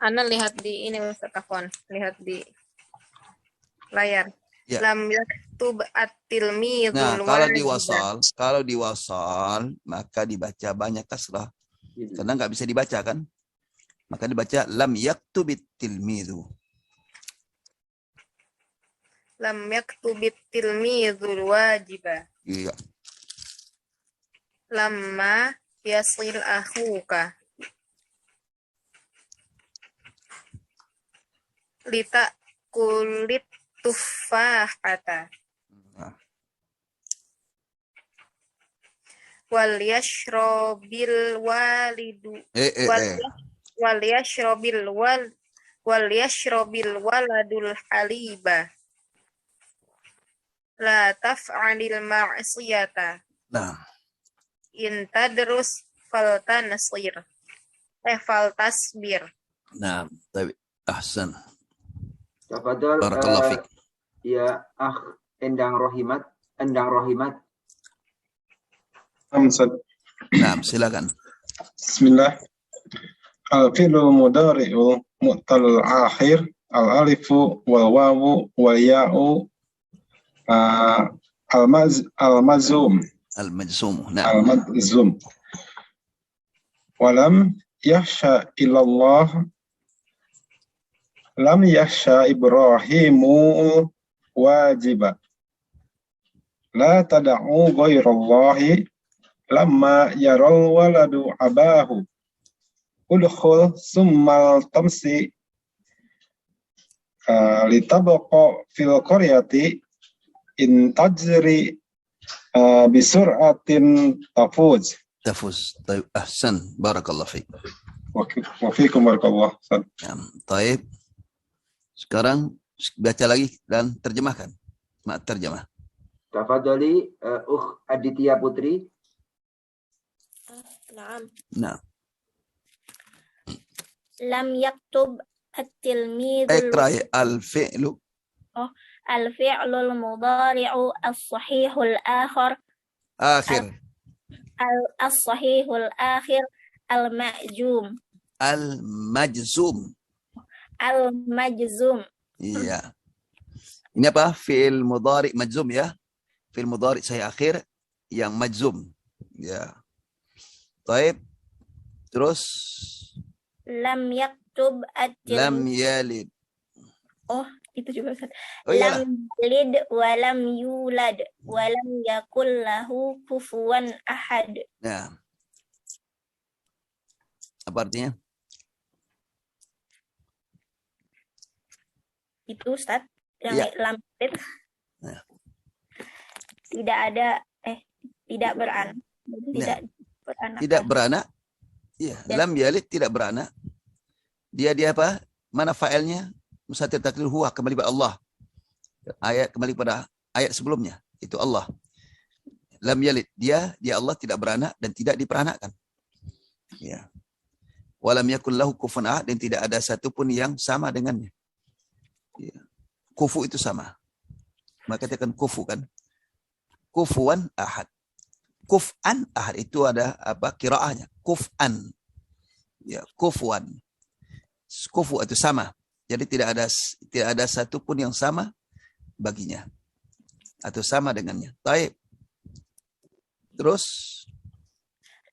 Ana lihat di ini Ustaz Afwan, lihat di layar. Ya. Lam yaktub at-tilmidul. Nah, kalau diwasal maka dibaca banyak kasrah. Karena nggak bisa dibaca kan? Maka dibaca lam yaktubit tilmidhu. Lam yaktubit tilmidul wajiba. Iya. Lamma yasil akhuka. Lita kulit tufahata. Wal yashrobil walidu. Wal yashrobil waladul haliba. La taf'alil ma'siyata. Nah. Intadrus faltanasir. Faltasbir. Nah, tapi ahsan. Tafadhol. Barakallahu fiik. Ya, Endang Rohimat. Nah, silakan. Bismillah. Al-fi'lu mudhari'u mu'tal akhir al-alifu wal wawu wal ya'u al-mazum. Nah. Al-mazum. Walam yahsha illallah. Lam yahsha Ibrahimu wajiba. La tada'u ghairallahi lamma yaral waladu abahu. Udkhul summal tamsi litabqa fil qaryati in tajri bisur'atin tafuz. Taib, ahsan, barakallah fiik. Wa fiikum barakallah. Taib. Sekarang baca lagi dan terjemahkan. Terjemah. Tafadhali Aditya Putri. Naam. Nah, Lam yaktub at-tilmidul اقرأ الفعل al-fi'lul mudhari'u as-sahihul akhir آخر as-sahihul akhir al-ma'jum المجزوم. al-majzum. Iya. Ini apa? Fi'il mudhari majzum ya. Fi'il mudhari saya akhir yang majzum. Ya. Taib. Terus Lam yaktub lam at-tilmid. yalid. Oh, itu juga Ustaz. Oh iyalah. Lam yalid wa lam yulad wa lam yakul lahu kufuwan ahad. Nah. Apa artinya? Itu Ustaz yang Iya. lam yalid. Nah. Tidak beranak. Tidak beranak. Tidak beranak. Iya, lam yalid tidak beranak. Dia apa? Mana fa'ilnya? Mustatir takdir huwa, kembali pada Allah. Kembali pada ayat sebelumnya, itu Allah. Lam yalid, dia Allah tidak beranak dan tidak diperanakkan. Ya. Walam yakul lahu kufuwan ahad, dan tidak ada satupun yang sama dengannya. Ya. Kufu itu sama. Maka katakan kufu kan. Kufuwan ahad. Kuf'an ahad itu ada apa qiraahnya? Kuf'an. Ya, kufuwan. Kufu itu sama. Jadi tidak ada satupun yang sama baginya atau sama dengannya. Baik. Terus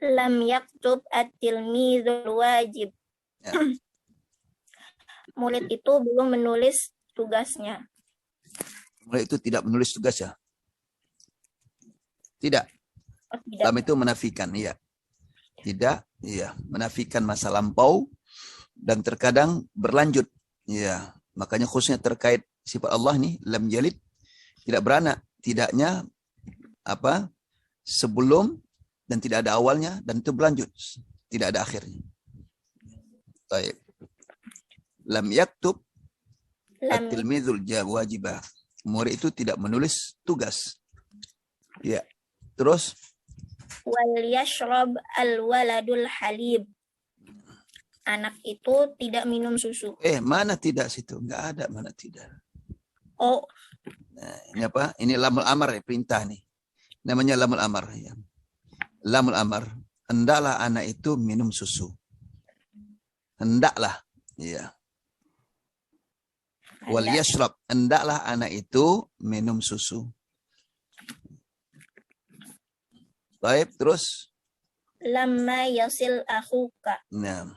Lam yaktub at-tilmidul wajib. Ya. Murid itu belum menulis tugasnya. Murid itu tidak menulis tugasnya. Tidak. Oh, tidak. Lam itu menafikan, iya. Tidak, iya, menafikan masa lampau dan terkadang berlanjut. Ya, makanya khususnya terkait sifat Allah nih, lam yalid, tidak beranak, tidaknya apa? Sebelum dan tidak ada awalnya dan itu berlanjut, tidak ada akhirnya. Baik. Lam yaktub at-tilmidul wajibah. Murid itu tidak menulis tugas. Ya. Terus Wal yashrab al-waladul halib. Anak itu tidak minum susu. Mana tidak situ? Enggak ada, mana tidak. Oh. Nah, ini apa? Ini lamul amar ya, perintah nih. Namanya lamul amar ya. Lamul amar. Hendaklah anak itu minum susu. Hendaklah, ya. Wal yashrab. Hendaklah anak itu minum susu. Baik, terus. Lamma yasil akhuka. Nah.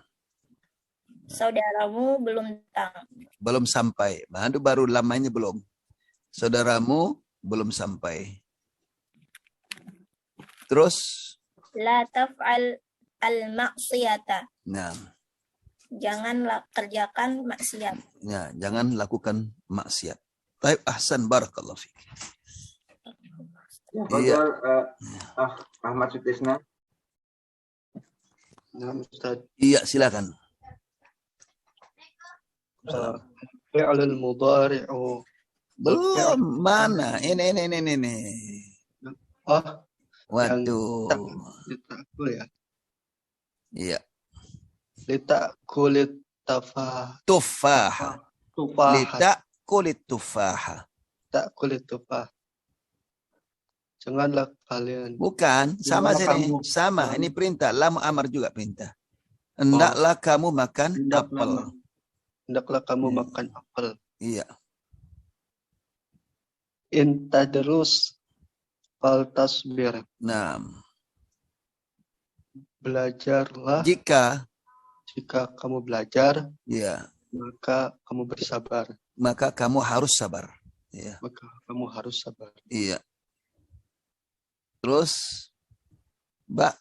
Saudaramu belum datang. Belum sampai. Itu baru lamanya belum. Saudaramu belum sampai. Terus. La taf'al al-ma'siyata. Nah. Jangan kerjakan maksiat. Ya, jangan lakukan maksiat. Baik, ahsan, barakallahu fiik. Iya. Ahmad Sutisna. Nah, Ustaz. Iya, silakan. Fi'lul mudhari'u. Belum, mana? Ini. Oh, waduh. Litakul ya. Iya. Litakulit tafah. Tufaha. Litakulit tufaha. Litakulit tufah. Janganlah kalian. Bukan, sama sini. Sama, ini perintah. Lam amar juga perintah. Hendaklah kamu makan apel. Hendaklah kamu makan apel. Iya. In tadrus fal tasbir. Nah. Belajarlah. Jika kamu belajar, ya, maka kamu bersabar. Maka kamu harus sabar. Ya. Maka kamu harus sabar. Iya. Terus, Mbak.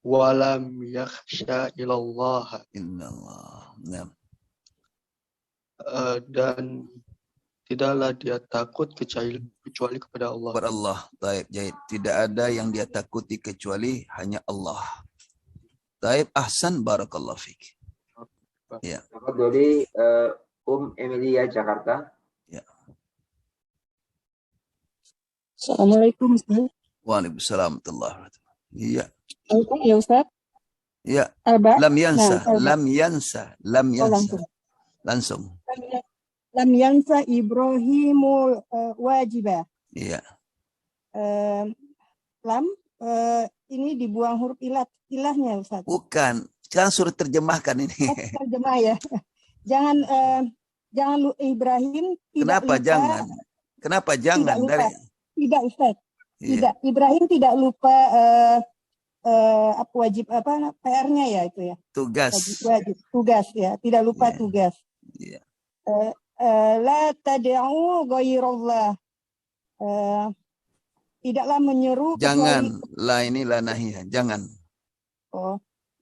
Walam yakhsha ilallah. Innallah. Nah. Dan tidaklah dia takut kecuali kepada Allah. Kepada Allah. Taib, jahit. Tidak ada yang dia takuti kecuali hanya Allah. Taib, ahsan, barakallahu fiik. Ya. Dari Emilia Jakarta. Ya. Assalamualaikum Ustaz. Waalaikumsalam warahmatullahi wabarakatuh. Iya. Ya Ustaz. Iya. Arba. Lam yansa, Nah, lam yansa, lam Oh, yansa. langsung. Langsung. Lam yansa Ibrahimul wajibah. Iya. Lam ini dibuang huruf ilahnya Ustaz. Bukan. Sekarang suruh terjemahkan ini. Terjemah ya. Jangan Ibrahim tidak Kenapa lupa, jangan? Kenapa jangan tidak lupa. dari Tidak Ustaz. Iya. Tidak. Ibrahim tidak lupa apa wajib apa PR-nya ya itu ya. tugas? Wajib tugas ya. Tidak lupa tugas. Iya. La tad'u ghairallah. Tidaklah menyeru Jangan. kecuali La ini la nahiyah. Jangan.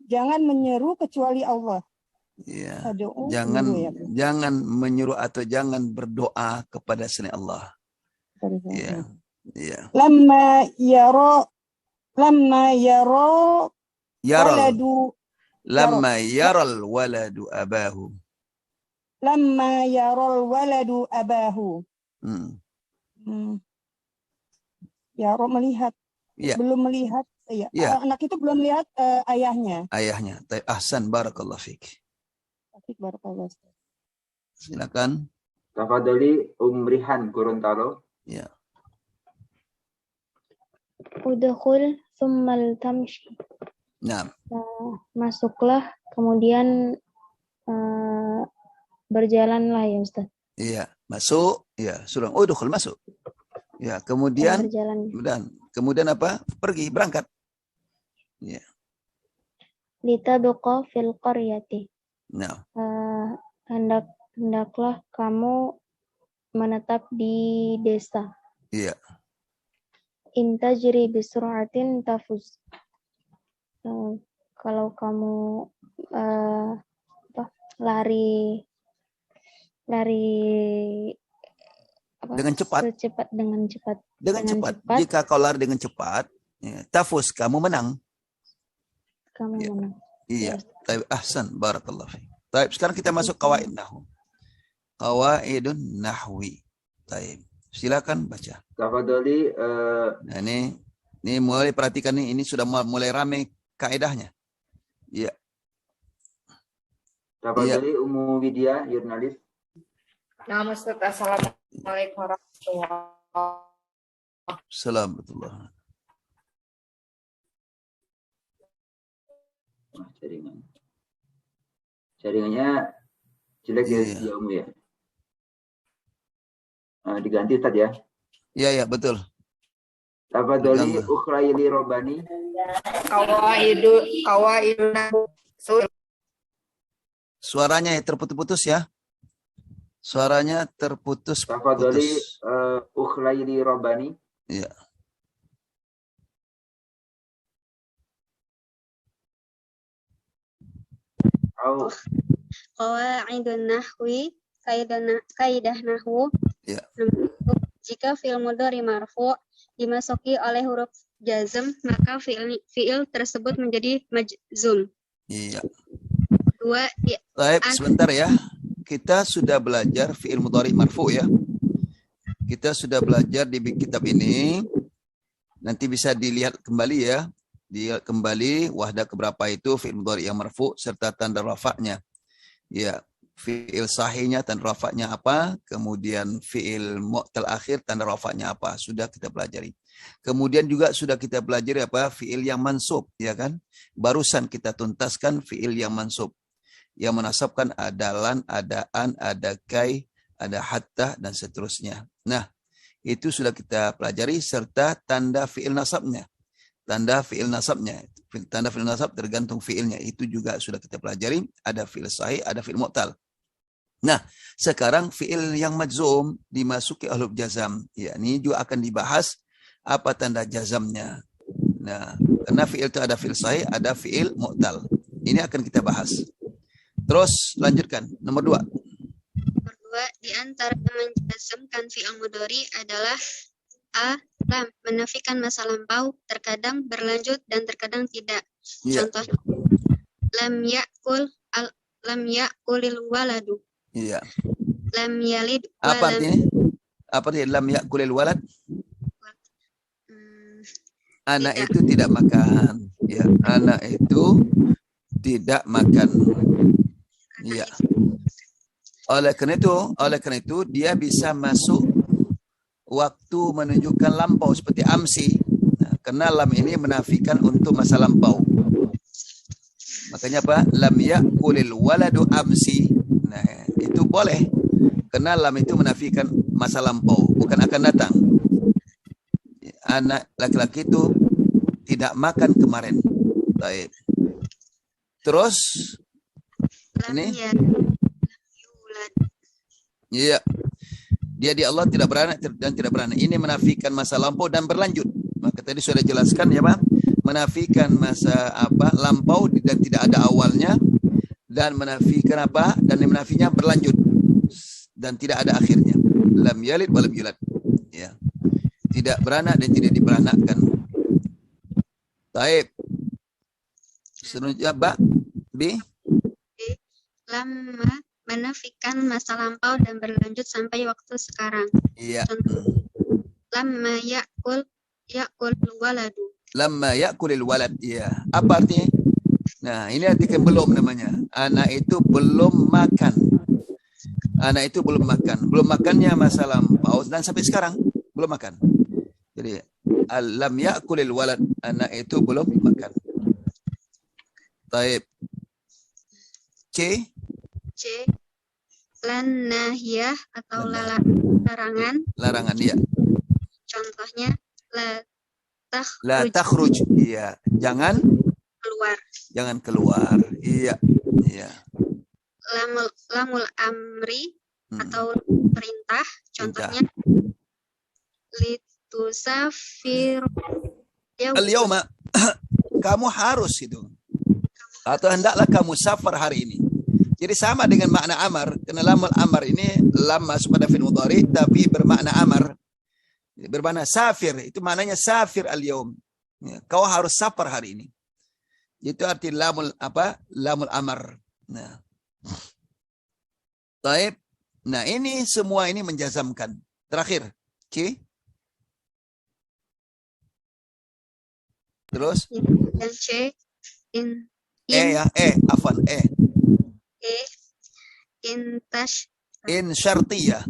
jangan menyeru kecuali Allah. Iya. Tad'u Jangan dulu ya. jangan menyuruh atau jangan berdoa kepada selain Allah. Iya. Iya. Lamma yara Yaral. waladu Lamma yaral waladu abahu. lamma yaral waladu abahu. Yara melihat. Iya. Belum melihat. Iya. Iya. Anak itu belum melihat ayahnya. Ayahnya. Ahsan barakallahu fiik. Barakallahu. Silakan. Tafadhali Umrihan Gorontalo. Ya. Udkhul tsummal tamshi. Nah. Masuklah, kemudian berjalanlah ya Ustaz. Iya, masuk, ya, suruh udkhul masuk. Ya, kemudian kemudian apa? Pergi, berangkat. Ya. Litabqa fil qaryati. Nah. Hendaklah kamu menetap di desa. Iya. Intajri bisur'atin tafuz. Kalau kamu lari dengan cepat. Dengan cepat. Jika kau lari dengan cepat, ya, tafus, kamu menang. Kamu menang. Iya. Taib ahsan barakallahu fiik. Taib, sekarang kita masuk qawaid nahwu. Qawaidun nahwi. Taib. Silakan baca. Tafadhali Nah, ini mulai perhatikan nih, ini sudah mulai rame kaidahnya. Iya. Tafadhali Ummu Widya, jurnalis. Nama Ustaz, Assalamualaikum warahmatullahi wabarakatuh. Assalamualaikum. Jaringannya jelek ya, ya Ummu ya. Diganti Ustaz ya. Iya, betul. Tafadhali Ukhraili Robani. Qawaidun Suaranya terputus-putus ya. Suaranya terputus. Tafadhali Ukhraili Robani. Iya. Qawaidun nahwi, kaidah nahwu. Ya. Jika fi'il mudhari marfu dimasuki oleh huruf jazm, maka fi'il tersebut menjadi majzum. Iya. Baik, sebentar ya. Kita sudah belajar fi'il mudhari marfu ya. Kita sudah belajar di kitab ini. Nanti bisa dilihat kembali ya. Dilihat kembali wahdah keberapa itu fi'il mudhari yang marfu serta tanda rafa'nya. Ya. Fi'il sahihnya tanda rafa'nya apa, kemudian fi'il mu'tal akhir tanda rafa'nya apa, sudah kita pelajari. Kemudian juga sudah kita pelajari apa, fi'il yang mansub, ya kan? Barusan kita tuntaskan fi'il yang mansub, yang menasabkan ada lan, ada an, ada kai, ada hatta, dan seterusnya. Nah, itu sudah kita pelajari serta tanda fi'il nasabnya. Tanda fi'il nasabnya. Tanda fi'il nasab tergantung fi'ilnya. Itu juga sudah kita pelajari. Ada fi'il sahih, ada fi'il mu'tal. Nah, sekarang fi'il yang majzum dimasuki huruf jazam. Ya, ini juga akan dibahas apa tanda jazamnya. Nah, karena fi'il itu ada fi'il sahih, ada fi'il mu'tal. Ini akan kita bahas. Terus lanjutkan. Nomor 2. Nomor 2, di antara menjazamkan fi'il mudhari adalah a. Lam, menafikan masa lampau, terkadang berlanjut dan terkadang tidak. Ya. Contohnya, lam ya'kulil waladu. Iya. Lam yalid Apa artinya? Apa artinya lam ya'kulil walad? anak itu tidak makan. Ya, anak itu tidak makan. Ya. Oleh karena itu dia bisa masuk waktu menunjukkan lampau seperti amsi. Nah, karena lam ini menafikan untuk masa lampau. Makanya apa? Lam yakulil waladu amsi. Nah, itu boleh. Karena lam itu menafikan masa lampau, bukan akan datang. Anak laki-laki itu tidak makan kemarin. Baik. Terus ini iya. Dia di Allah tidak beranak dan tidak beranak. Ini menafikan masa lampau dan berlanjut. Maka tadi sudah jelaskan ya Pak, menafikan masa lampau dan tidak ada awalnya, dan menafikan dan menafinya berlanjut dan tidak ada akhirnya. Lam yalid wa lam yulad. Ya. Tidak beranak dan tidak diberanakkan. Taib. Selanjutnya B. Lama menafikan masa lampau dan berlanjut sampai waktu sekarang. Iya. Lama yakul waladu. Lama yakulil walad. Iya. Apa artinya? Nah, ini artikan belum namanya. Anak itu belum makan. Anak itu belum makan. Belum makannya masa lampau dan sampai sekarang belum makan. Jadi lam yakulil walad. Anak itu belum makan. Taib. C. Lan nahiyah atau larangan. Larangan, iya. Contohnya la takhruj. Iya, jangan keluar. Jangan keluar. Iya. Iya. Lamul amri atau perintah. Contohnya litusafir al-yawma. Kamu harus itu. Atau hendaklah kamu safar hari ini. Jadi sama dengan makna amar. Karena lamul amar ini lam masuk pada fi'il mudhari tapi bermakna amar. Bermakna safir. Itu maknanya safir al-yawm. Ya, kau harus safar hari ini. Itu arti lamul Lamul amar. Nah. Taib. Nah, ini semua ini menjazamkan. Terakhir, C. Terus? Dan C. Afwan. In syartiyah.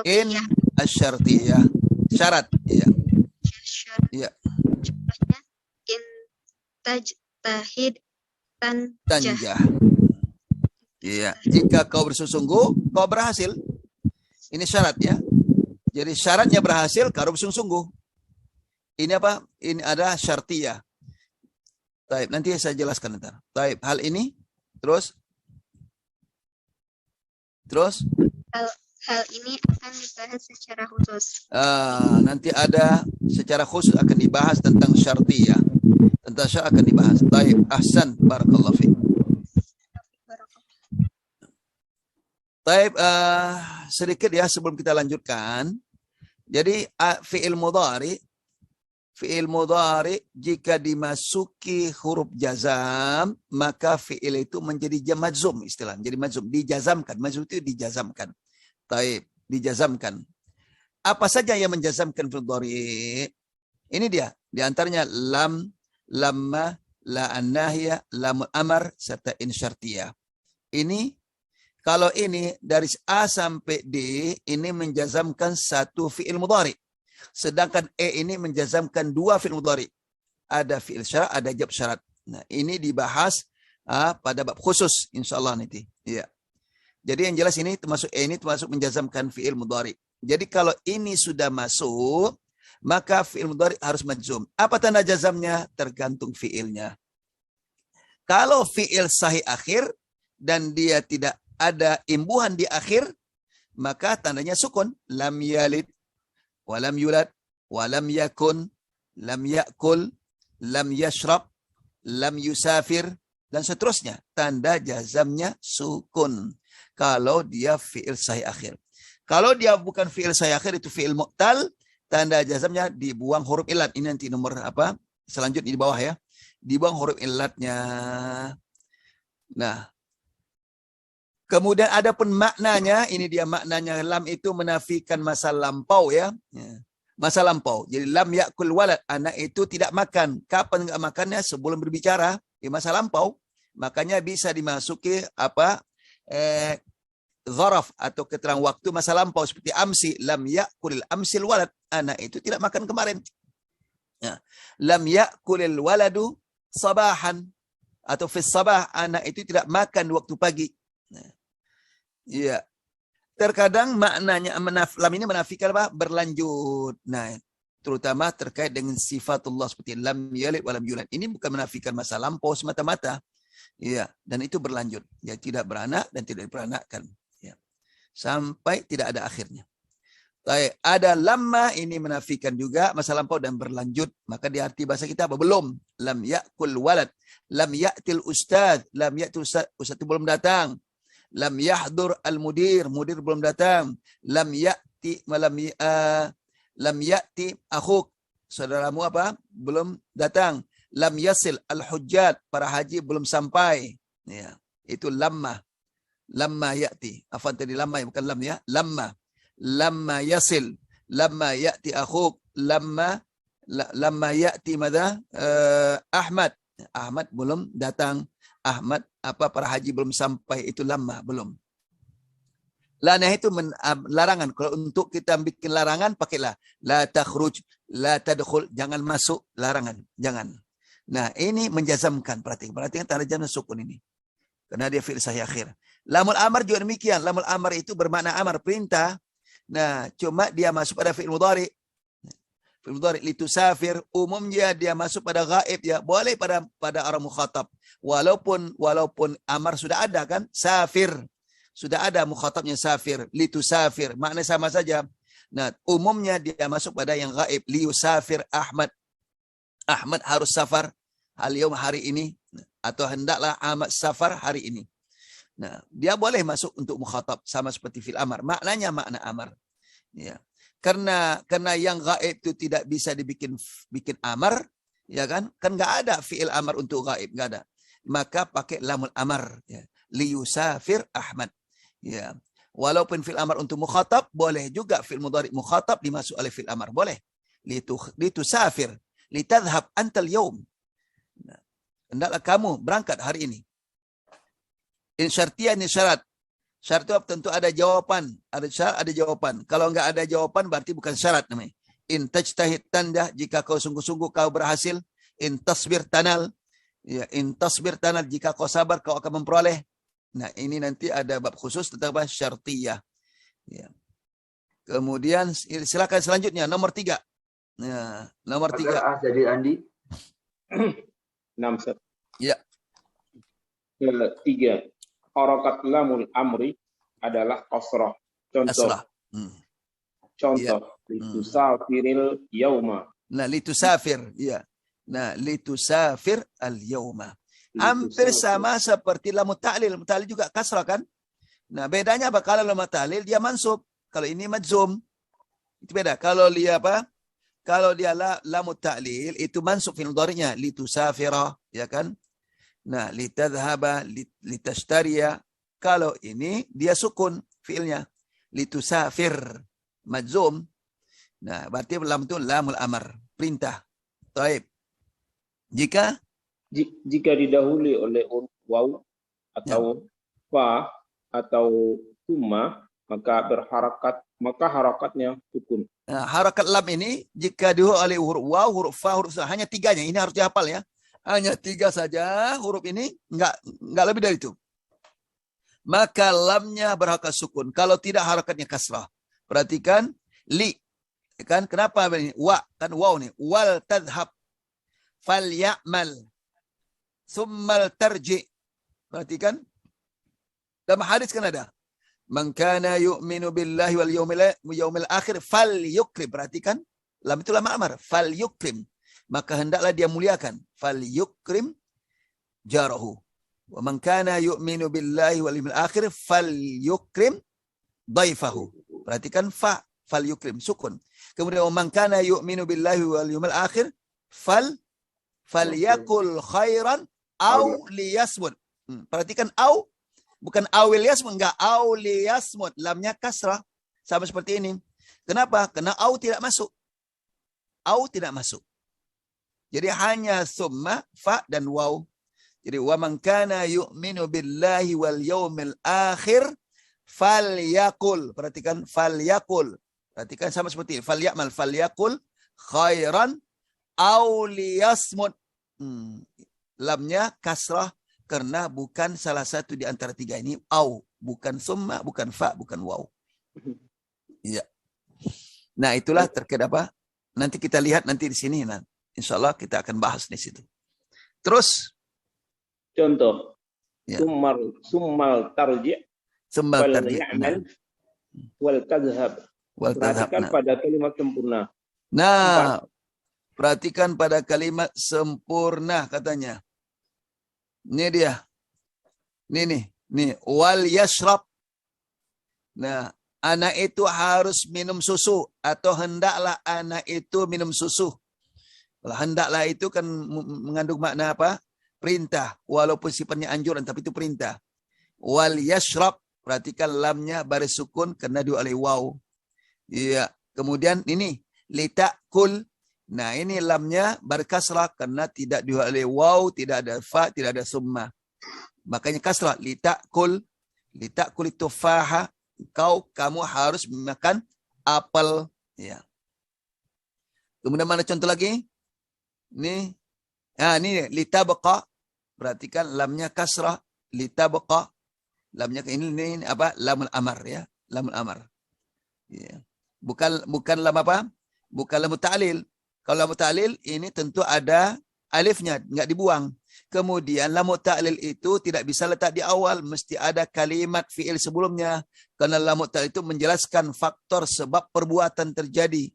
In asyartiyah. Syarat. Iya. Iya. Contohnya in tajtahid tanjah. Iya. Jika kau bersungguh-sungguh, kau berhasil. Ini syarat ya. Jadi syaratnya berhasil, kau bersungguh-sungguh. Ini apa? Ini ada syartiyah. Taib. Nanti saya jelaskan ntar. Taib. Hal ini terus. Hal ini akan dibahas secara khusus. Nanti ada secara khusus akan dibahas tentang syartiyah. Tentang syarat akan dibahas. Taib. Ahsan. Barakallahu fiik. Taib. Sedikit ya sebelum kita lanjutkan. Jadi fi'il mudhari jika dimasuki huruf jazam, maka fi'il itu menjadi majzum istilah. Jadi majzum, dijazamkan. Majzum itu dijazamkan. Taib, dijazamkan. Apa saja yang menjazamkan fi'il mudhari? Ini dia. Di antaranya lam, lamma, la an-nahiyah, lamul amar, serta in syartiyah. Ini, kalau ini dari A sampai D, ini menjazamkan satu fi'il mudhari. Sedangkan ini menjazamkan dua fi'il mudhari. Ada fi'il syarat, ada jawab syarat. Nah, ini dibahas pada bab khusus insyaallah nanti. Iya. Jadi yang jelas ini termasuk ini termasuk menjazamkan fi'il mudhari. Jadi kalau ini sudah masuk, maka fi'il mudhari harus majzum. Apa tanda jazamnya? Tergantung fi'ilnya. Kalau fi'il sahih akhir dan dia tidak ada imbuhan di akhir, maka tandanya sukun. Lam yalid walam yulad, walam yakun, lam yakul, lam yashrab, lam yusafir, dan seterusnya. Tanda jazamnya sukun. Kalau dia fi'il sahih akhir. Kalau dia bukan fi'il sahih akhir, itu fi'il mu'tal, tanda jazamnya dibuang huruf ilat. Ini nanti nomor selanjutnya di bawah ya. Dibuang huruf ilatnya. Nah. Kemudian ada pun maknanya, ini dia maknanya lam itu menafikan masa lampau ya. masa lampau. Jadi lam yakul walad, anak itu tidak makan. Kapan enggak makannya? Sebelum berbicara di masa lampau. Makanya bisa dimasuki zaraf atau keterangan waktu masa lampau seperti amsi, lam yakulil amsil walad, anak itu tidak makan kemarin. Ya. Lam yakulil waladu sabahan, atau fis sabah, anak itu tidak makan waktu pagi. Ya. Terkadang maknanya lam ini menafikan apa? Berlanjut. Nah, terutama terkait dengan sifatullah seperti lam yalid wa lam yulad. Ini bukan menafikan masa lampau semata-mata. Ya, dan itu berlanjut. Ya, tidak beranak dan tidak diperanakkan. Ya. Sampai tidak ada akhirnya. Ada lamma, ini menafikan juga masa lampau dan berlanjut. Maka di arti bahasa kita apa? Belum. Lam yakul walad. Lam ya'til ustadz. Lam ya'til ustadz itu belum datang. Lam yahdur al-mudir. Mudir belum datang. Lam ya'ti akhuk. Saudaramu apa? Belum datang. Lam yasil al-hujjat. Para haji belum sampai. Ya. Itu lamma. Lamma ya'ti. Afan tadi lamma, bukan lam ya. Lamma. Lamma yasil, lamma ya'ti akhuk, lamma ya'ti madha Ahmad. Ahmad belum datang. Ahmad para haji belum sampai, itu lamma belum. Lanah itu larangan. Kalau untuk kita bikin larangan pakailah la takhruj, la tadkhul, jangan masuk, larangan, jangan. Nah, ini menjazamkan, perhatikan tanda jazm sukun ini. Karena dia fi'il sahih akhir. Lamul amar juga demikian. Lamul amar itu bermakna amar, perintah. Nah, cuma dia masuk pada fi'il mudhari. Fi'il mudhari litusafir, umumnya dia masuk pada ghaib ya, boleh pada orang mukhatab. Walaupun amar sudah ada kan, safir. Sudah ada mukhatabnya safir, litusafir, makna sama saja. Nah, umumnya dia masuk pada yang ghaib, liusafir Ahmad. Ahmad harus safar al-yaum, hari ini, atau hendaklah Ahmad safar hari ini. Nah, dia boleh masuk untuk mukhatab sama seperti fil amar. Maknanya makna amar. Ya. Karena yang gaib itu tidak bisa bikin amar, ya kan? Kan enggak ada fiil amar untuk gaib, enggak ada. Maka pakai lamul amar, ya. Liyusafir Ahmad. Ya. Walaupun fil amar untuk mukhatab, boleh juga fil mudhari mukhatab dimasuk oleh fil amar, boleh. Litusafir, litadhhab antal yaum. Nah, hendaklah kamu berangkat hari ini. In syartiyah ini syarat. Syarat itu tentu ada jawaban. Ada syarat, ada jawaban. Kalau enggak ada jawaban berarti bukan syarat namanya. In tajtahid tandah, jika kau sungguh-sungguh kau berhasil. In tasbir tanal. Ya, in tasbir tanal, jika kau sabar kau akan memperoleh. Nah, ini nanti ada bab khusus tentang syartiyah. Ya. Kemudian silakan selanjutnya nomor 3. Ya, nomor 3. Jadi Andi. 6. Ya. 3. Harakat lamul amri adalah qasrah. Contoh. Contoh. Litusafiril yauma. Nah, litusafir. Ya. Nah, litusafir al-yauma. Hampir sama seperti lamut ta'lil. Lamut ta'lil juga kasrah kan? Nah, bedanya apa? Kalau lamut ta'lil dia mansub. Kalau ini majzum. Itu beda. Kalau dia apa? Kalau dia lamut ta'lil itu mansub fil mudhari'nya litusafira, ya kan? Nah, litadhhaba, litashtariya. Kalau ini dia sukun fiilnya. Litusafir, majzum. Nah, berarti lam itu lamul amar, perintah. Taib. Jika didahului oleh waw atau fa atau summa, maka harakatnya sukun. Nah, harakat lam ini jika dihuruf oleh huruf waw, huruf fa, huruf sa, hanya 3-nya. Ini harus dihafal ya. Hanya 3 saja huruf ini, enggak lebih dari itu. Maka lamnya berharakat sukun. Kalau tidak harakatnya kasrah. Perhatikan li. Kan kenapa ini? Wa kan waw nih. Wal tadhhab fal ya'mal summal tarji. Perhatikan. Dalam hadis kan ada. Man kana yu'minu billahi wal yawmil akhir fal yukrim. Perhatikan. Lam itu lama amar. Fal yukrim. Maka hendaklah dia muliakan. Fal yukrim jarahu. Wa man kana yu'minu billahi wal yawmil akhir fal yukrim daifahu. Perhatikan fa, fal yukrim sukun. Kemudian wa man kana yu'minu billahi wal yawmil akhir fal yakul khairan au liyasmut. Perhatikan au, bukan awil yasmut, enggak, au liyasmut. Lamnya kasrah sama seperti ini. Kenapa? Karena au tidak masuk. au tidak masuk. Jadi hanya summa, fa dan waw. Jadi wa man kana yu'minu billahi wal yaumil akhir falyaqul. Perhatikan falyaqul. Perhatikan sama seperti falyamal, falyaqul khairan au liyasmut. Lamnya kasrah karena bukan salah satu di antara tiga ini. Au, bukan summa, bukan fa, bukan waw. Iya. Nah, itulah terkait apa? Nanti kita lihat nanti di sini. Nah, insya Allah kita akan bahas di situ. Terus contoh, ya. summal tarji' Summal wal tarji'. ya'mal wal tadhhab. Perhatikan pada kalimat sempurna. Nah, perhatikan pada kalimat sempurna katanya. Ini dia. Nih. Wal yashrab. Nah, anak itu harus minum susu atau hendaklah anak itu minum susu. Kalau hendaklah itu kan mengandung makna apa? Perintah. Walaupun sifatnya anjuran tapi itu perintah. Wal yashrab. Perhatikan lamnya baris sukun karena dua oleh waw. Iya. Kemudian ini litakul. Nah, ini lamnya berkasrah karena tidak dua oleh waw, tidak ada fa, tidak ada summa. Makanya kasrah litakul. Litakul tufaha. Kamu harus makan apel. Ya. Kemudian mana contoh lagi? Ini. Ini litabqa. Perhatikan lamnya kasrah. Litabqa. Lamnya ini apa? Lamul amar ya. Lamul amar. Ya. Bukan lam apa? Bukan lam ta'lil. Kalau lam ta'lil ini tentu ada alifnya, enggak dibuang. Kemudian lam ta'lil itu tidak bisa letak di awal, mesti ada kalimat fi'il sebelumnya. Karena lam ta'lil itu menjelaskan faktor sebab perbuatan terjadi.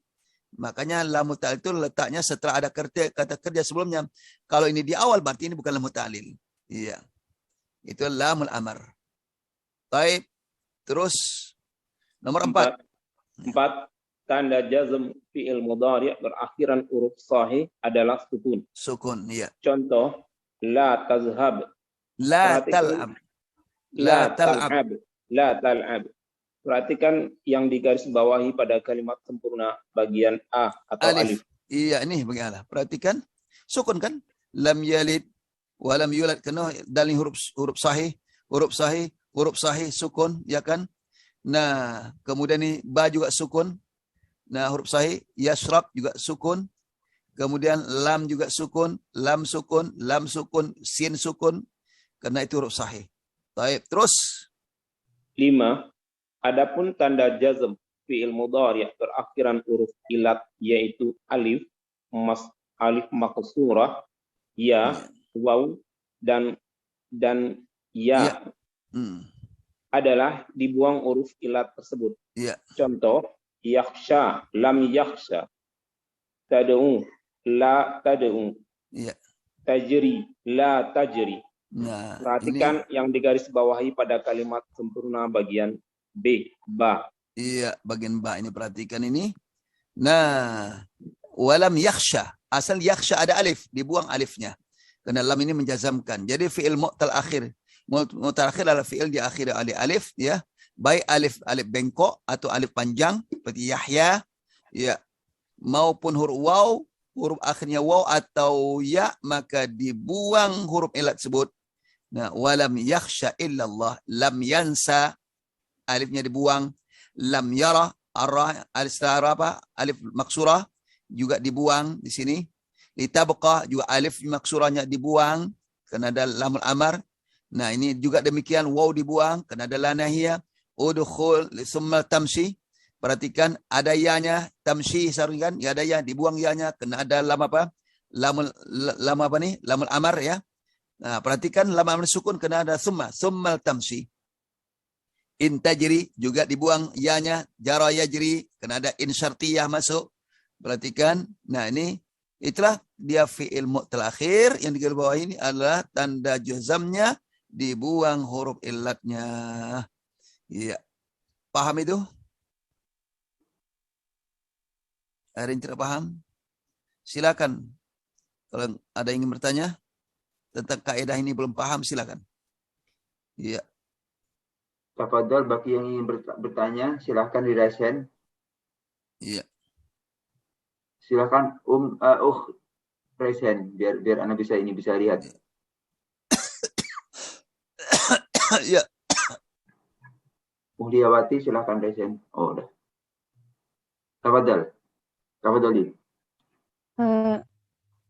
Makanya lam ta'lil itu letaknya setelah ada kata kerja sebelumnya. Kalau ini di awal berarti ini bukan lam ta'lil. Iya. Itu lamul amar. Baik. Terus nomor 4. 4. Tanda jazm fi'il mudhari' berakhiran huruf sahih adalah sukun. Sukun, iya. Contoh, la tazhab. La tal'ab. La tal'ab. La tal'ab. Perhatikan yang digaris bawahi pada kalimat sempurna bagian A atau alif. Iya, ini bagaimana? Perhatikan. Sukun kan? Lam yalid wa lam yulad. Kena dalil huruf sahih. Huruf sahih, sukun, ya kan? Nah, kemudian ini ba juga sukun. Nah, huruf sahih, yashrab juga sukun. Kemudian lam juga sukun, lam sukun, sin sukun. Karena itu huruf sahih. Baik, terus 5. Adapun tanda jazm fi'il mudhari' berakhiran huruf ilat yaitu alif maqsurah, ya, waw dan ya. Adalah dibuang huruf ilat tersebut. Ya. Contoh, yakhsha, lam yakhsha. Tad'u, la tad'u. Ya. Tajri, la tajri. Nah, perhatikan yang digaris bawahi pada kalimat sempurna bagian B, ba. Iya, bagian ba ini perhatikan ini. Nah, walam yakhsha. Asal yakhsha ada alif, dibuang alifnya. Karena lam ini menjazamkan. Jadi fi'il mu'tal akhir. Mu'tal akhir adalah fi'il diakhiri oleh alif, ya. Baik alif bengkok atau alif panjang seperti Yahya, ya, maupun huruf akhirnya waw atau ya, maka dibuang huruf ilat tersebut. Nah, walam yakhsha illallah, lam yansa, alifnya dibuang, lam yara, alif maksurah juga dibuang di sini. Litabqa juga alif maksurahnya dibuang karena ada lamul amar. Nah, ini juga demikian, waw dibuang karena ada la nahiyah. Udkhul summa tamshi. Perhatikan ada ya-nya, tamshi saringan, ya ada ya, dibuang ya-nya karena ada lam apa? Lam apa nih? Lamul amar ya. Nah, perhatikan lam amar sukun karena ada summa tamshi. In tajri juga dibuang ya-nya, jara yajri karena ada in syartiyah masuk. Perhatikan. Nah, ini itulah dia fi'il mu'tal akhir yang digaris bawah ini adalah tanda jazamnya dibuang huruf illatnya. Iya. Paham itu? Ada yang tidak paham? Silakan. Kalau ada yang ingin bertanya tentang kaidah ini belum paham, silakan. Iya. Tafadhol, bagi yang ingin bertanya, silakan dirasakan. Iya. Silakan present biar Anda bisa lihat. Ya. Mulyawati silakan present. Oh, udah. Tafadhali.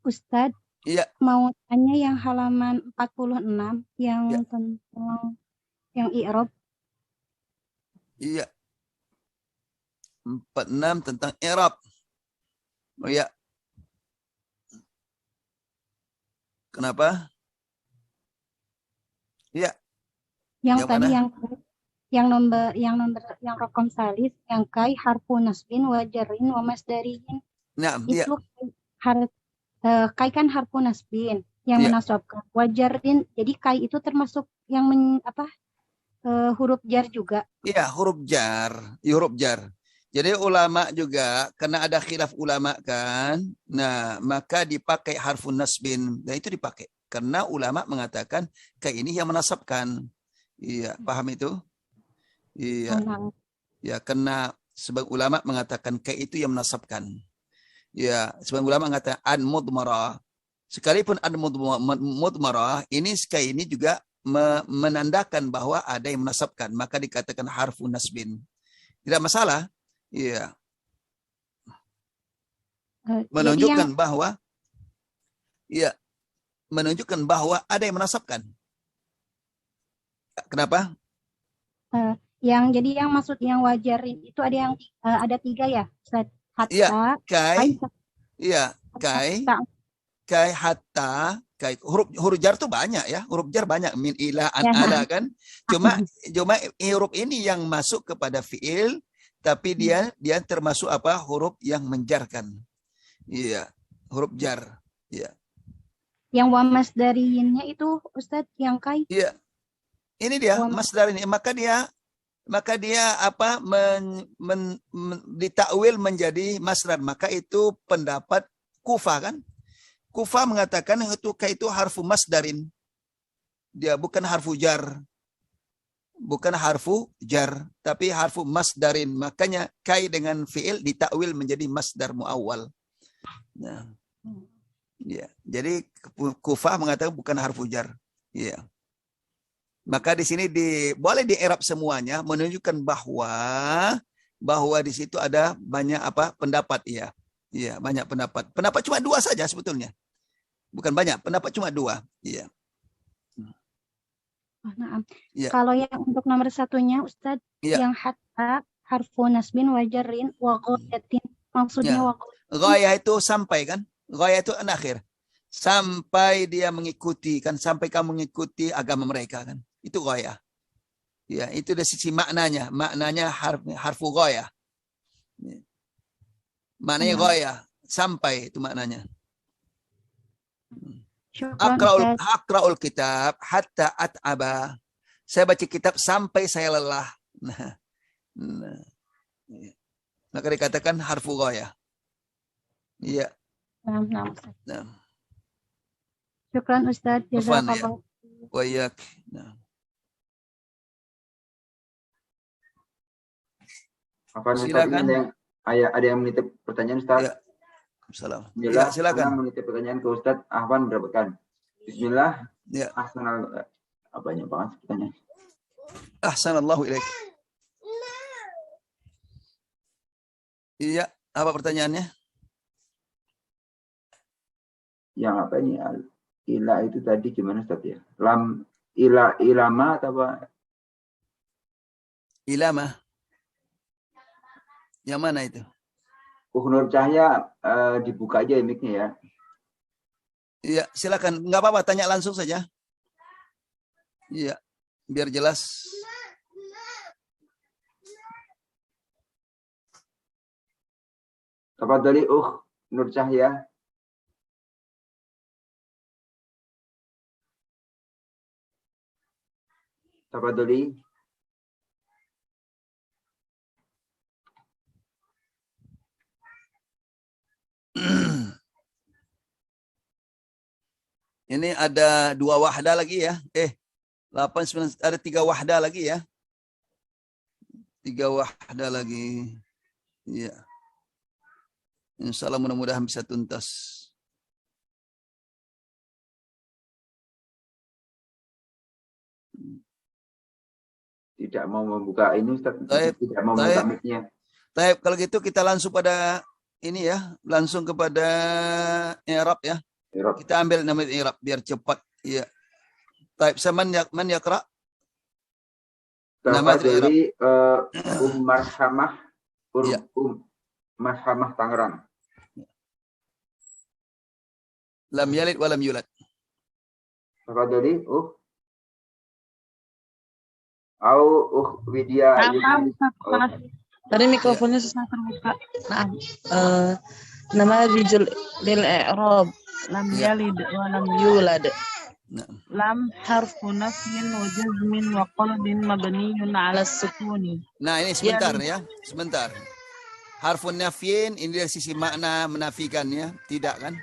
Ustadz, Iya. mau tanya yang halaman 46 yang tentang yang i'rab. Iya. 46 tentang i'rab. Oh ya. Kenapa? Iya. Yang Yang tadi mana? yang rokom salis yang kai harfu nasbin wa jarrin wa masdariyin. Nah, iya. Itu kai kan harfu nasbin yang Iya. menasabkan wa jarrin. Jadi kai itu termasuk yang huruf jar juga. Iya, huruf jar. Jadi ulama juga, karena ada khilaf ulama kan, nah maka dipakai harfun nasbin, dan itu dipakai. Karena ulama mengatakan kayak ini yang menasabkan. Iya, paham itu? Iya. Ya, karena sebagian ulama mengatakan kayak itu yang menasabkan. Ya, sebagian ulama mengatakan an mudmarah. Sekalipun an mudmarah, ini kayak ini juga menandakan bahwa ada yang menasabkan, maka dikatakan harfun nasbin. Tidak masalah. Iya. Menunjukkan bahwa ada yang menasabkan. Kenapa? Jadi yang maksud yang wajarin itu ada 3 ya, Ustaz. Hatta, iya, kai, hatta, kai. Huruf jar tuh banyak ya, huruf jar banyak, min, ila, an, ala kan. Cuma huruf ini yang masuk kepada fiil, tapi dia termasuk apa? Huruf yang menjarkan. Iya, huruf jar. Iya. Yang wa masdariyinnya itu Ustaz yang kai. Iya. Ini dia masdar ini, maka dia apa ditakwil menjadi masdar, maka itu pendapat Kufah kan. Kufah mengatakan itu harfu masdarin. Dia bukan harfu jar. Bukan harfu jar, tapi harfu masdarin. Makanya kai dengan fiil ditakwil menjadi masdar muawwal. Nah. Ya, jadi Kufah mengatakan bukan harfu jar. Ya. Maka di sini boleh di-i'rab semuanya, menunjukkan bahwa di situ ada banyak pendapat ya. Iya, banyak pendapat. Pendapat cuma 2 saja sebetulnya. Bukan banyak, pendapat cuma 2. Iya. Nah, ya. Kalau yang untuk nomor 1-nya Ustaz, yang hatta harfu nasbin wa jarrin wa ghayatin. Maksudnya wa ghayah itu sampai kan? Ghayah itu akhir. Sampai dia mengikuti kan, sampai kamu mengikuti agama mereka kan. Itu ghayah. Ya, itu dari sisi maknanya. Maknanya harfu ghayah. Maknanya ghayah, sampai itu maknanya. Aqra'ul kitab hatta at'aba. Saya baca kitab sampai saya lelah. Maka dikatakan harfu ghayah. Iya. Nah. Syukran Ustaz. Jazakallah. Wa iyyak. Silakan. Ada yang menitip pertanyaan Ustaz? Ya. Salam. Bismillah, silakan. Menitip pertanyaan ke Ustaz Ahwan berapkan. Bismillah. Ya. Banyak banget pertanyaan. Ahsanallahu ilaik. Iya, apa pertanyaannya? Yang apa ini? Ila itu tadi gimana Ustaz ya? Ilama atau apa? Ilama. Yang mana itu? Nur Cahya dibuka aja mic-nya ya. Iya, silakan. Enggak apa-apa, tanya langsung saja. Iya, biar jelas. Tafadhali Nur Cahya. Tafadhali. Ini ada 2 wahda lagi ya. 8, 9, ada 3 wahda lagi ya. 3 wahda lagi. Iya. Insya Allah mudah-mudahan bisa tuntas. Tidak mau membuka ini Ustaz. Taib, Tidak mau membuka mic-nya. Taib, kalau gitu kita langsung pada ini ya, langsung kepada i'rab ya. Kita ambil nama i'rab biar cepat. Ya. Taib, man yaqra? Nama dari Marhamah Marhamah Tangerang. Lam yalid wa lam yulad. Tafadhali Widya. Tadi mikrofonnya susah terbuka. Nah, nama rijul lil i'rab lam yalid wa lam yulad. Lam harfu nafyin wa jazmin wa qalbin mabniyun 'ala sukuni. Nah, ini sebentar ya, sebentar. Harfun nafyin ini dari sisi makna menafikan ya, tidak kan?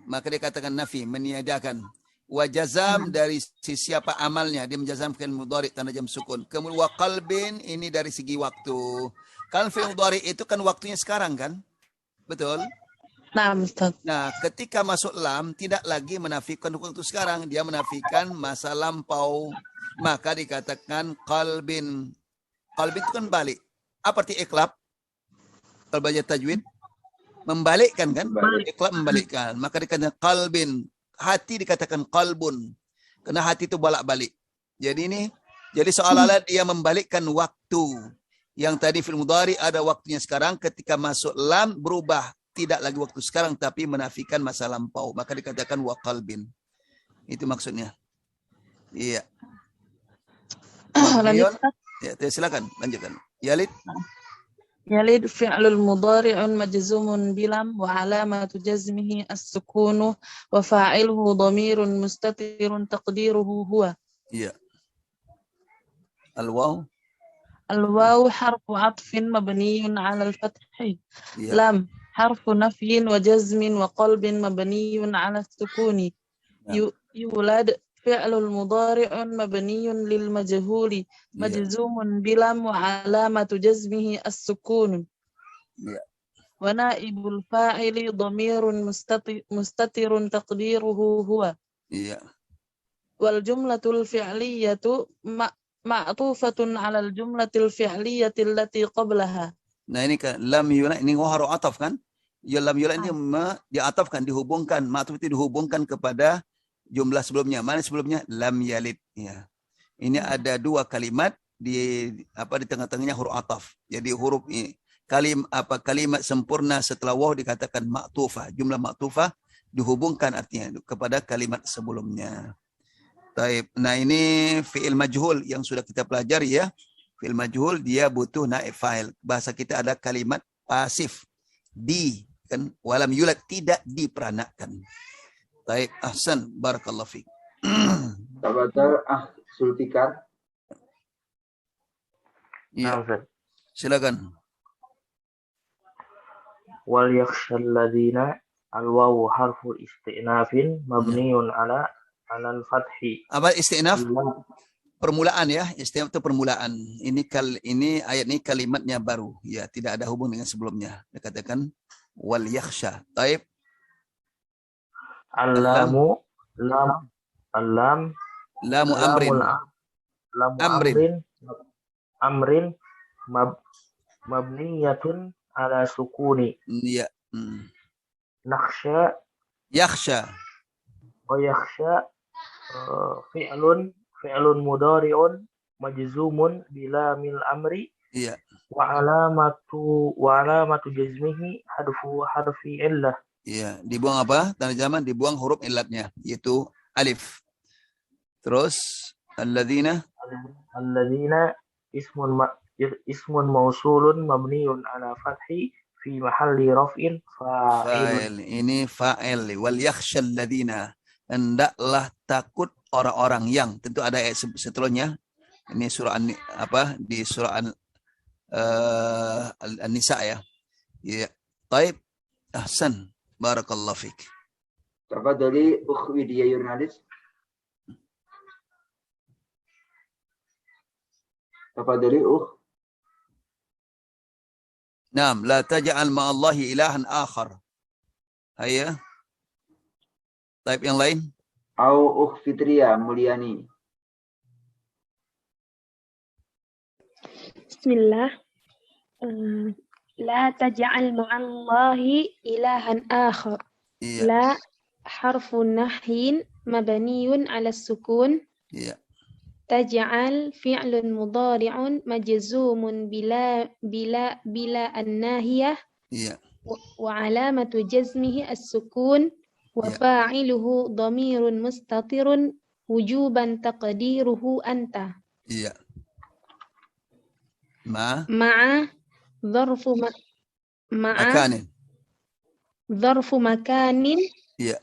Maka dia katakan nafi, meniadakan. Wa jazam dari sisi apa amalnya, dia menjazamkan mudhari tanda jam sukun. Kemudian wa qalbin ini dari segi waktu. Kan fi'il mudhari itu kan waktunya sekarang kan? Betul? Nah, Ustaz. Nah, ketika masuk lam tidak lagi menafikan waktu sekarang, dia menafikan masa lampau. Maka dikatakan qalbin. Qalbin itu kan balik. Apa arti iqlab? Kalau baca tajwid membalikkan kan? Iqlab membalikkan. Maka dikatakan qalbin. Hati dikatakan qalbun. Karena hati itu balak-balik. Jadi seolah-olah dia membalikkan waktu. Yang tadi fil mudhari ada waktunya sekarang, ketika masuk lam berubah. Tidak lagi waktu sekarang, tapi menafikan masa lampau. Maka dikatakan wa qalbin. Itu maksudnya. Iya. Ya, silakan lanjutkan. Yalid. Yalid fi'lul mudhari'un majzumun bilam wa alamatu jazmihi as-sukunu wa fa'iluhu dhamirun mustatirun taqdiruhu huwa. Iya. Al-waw. Al-waw harfu 'athfin mabniyun 'ala al-fathi. Iya. Lam harfu nafyin wa jazmin wa qalbin mabniyun 'ala as-sukuni. Yulad fi'lul mudhari'un mabniyun lil majhuli majzumun bilam wa 'alamatu jazmihi as-sukun. Wa naibul fa'ili dhamirun mustatirun taqdiruhu huwa. Wal jumlatul fi'liyatu ma'tufatun 'ala al jumlatil fi'liyati allati qablaha. Nah, ini kan lam yulad, ini haru ataf kan? Ya, lam yulad ini diatafkan, dihubungkan, ma'tuf itu dihubungkan kepada jumlah sebelumnya. Mana sebelumnya? Lam yalid. Ya. Ini ada dua kalimat di tengah-tengahnya huruf ataf. Jadi huruf ini kalimat sempurna setelah waw dikatakan ma'tufah. Jumlah ma'tufah dihubungkan artinya kepada kalimat sebelumnya. Taib. Nah, ini fi'il majhul yang sudah kita pelajari ya. Fi'il majhul dia butuh naib fa'il. Bahasa kita ada kalimat pasif. Di kan walam yulad tidak diperanakan. Taib, ahsan, barakallahu fiik. Tafadhal Zulfikar. Iya. Silakan. Wal yakhshal ladzina al-wawu harfu istinafin mabniun ala al-fathi. Apa istinaf? Permulaan ya, istinaf itu permulaan. Ini ayat ini kalimatnya baru. Ya, tidak ada hubung dengan sebelumnya. Dikatakan wal yakhsha. Taib. Lamu amrin mabniyatun ala sukuni. Iya. Yakhsha wa yakhsha fi'lun mudhari'un majzumun bila mil amri. Iya. Wa alamatu jazmihi harfi illah. Iya, dibuang apa? Tanda zaman dibuang huruf illatnya, yaitu alif. Terus alladzina ismun mausulun mabniun ala fathi fi mahalli raf'in fa'il. Ini fa'il. Wal yakhshal ladzina, hendaklah takut orang-orang yang, tentu ada ayat setelahnya. Ini surah di surah An-Nisa ya. Ya. Taib. Ahsan. Barakallahu fiik. Tafadhali Widya jurnalis. Tafadhali Naam, la taj'al ma'allahi ilahan akhar. Ayah. Type yang lain. Au Fitria Mulyani. Bismillah. La taj'al ma'allahi ilahan akhar. Iya. La harfu nahyin mabniyun ala sukun. Iya. Taj'al fi'lun mudhari'un majzumun bila an-nahiyah. Iya. Wa alamatu jazmihi as-sukun wa fa'iluhu dhamirun mustatirun wujuban taqdiruhu anta. Iya. Ma'a dharfu makanin. Iya.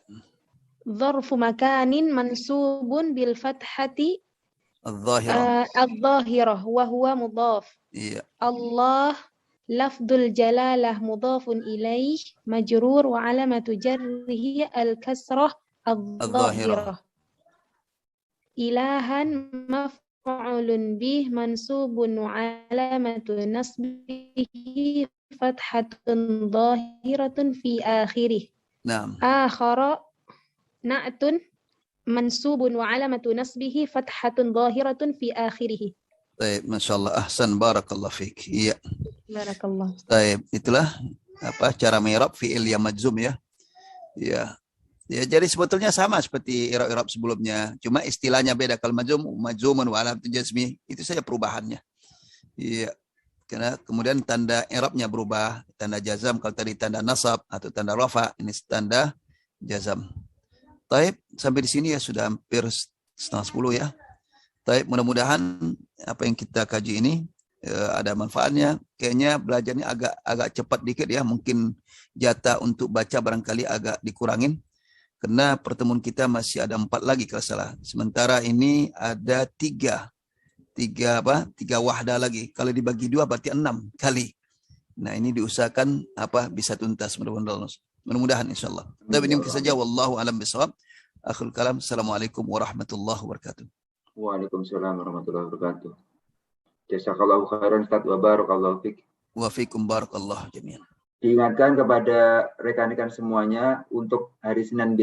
Dharfu makanin mansubun bil fathati al-dhahirah wa huwa mudhaf. Iya. Allah lafdul jalalah mudhafun ilaih majrur wa alamatu jarrihi al-kasrah al-dhahirah. Ilahan maf'ulun bih mansubun wa alamatu nasbihi fathatun dhahiratun fi akhirih. Naam. Akhara na'tun mansubun wa alamatu nasbihi fathatun dhahiratun fi akhirih. Baik, masyaallah, ahsan, barakallah fiik. Iya. Barakallah. Baik, itulah cara mi'rab fi'il yang majzum ya. Iya. Ya, jadi sebetulnya sama seperti i'rab sebelumnya, cuma istilahnya beda. Kalau majzumun wa alamatu jazmi itu saja perubahannya. Iya. Karena kemudian tanda i'rabnya berubah, tanda jazam kalau tadi tanda nasab atau tanda rafa, ini tanda jazam. Baik, sampai di sini ya sudah hampir 9:30 ya. Baik, mudah-mudahan apa yang kita kaji ini ada manfaatnya. Kayaknya belajarnya agak cepat dikit ya. Mungkin jatah untuk baca barangkali agak dikurangin. Karena pertemuan kita masih ada 4 lagi kalau salah. Sementara ini ada 3 wahda lagi. Kalau dibagi 2 berarti 6 kali. Nah, ini diusahakan bisa tuntas mudah-mudahan insyaallah. Dan ini mungkin saja, wallahu alam bisawab. Akhirul kalam. Assalamualaikum warahmatullahi wabarakatuh. Waalaikumsalam warahmatullahi wabarakatuh. Jazakallahu khairan Ustaz wa barakallahu fik. Wa fikum barakallahu jami'an. Diingatkan kepada rekan-rekan semuanya untuk hari Senin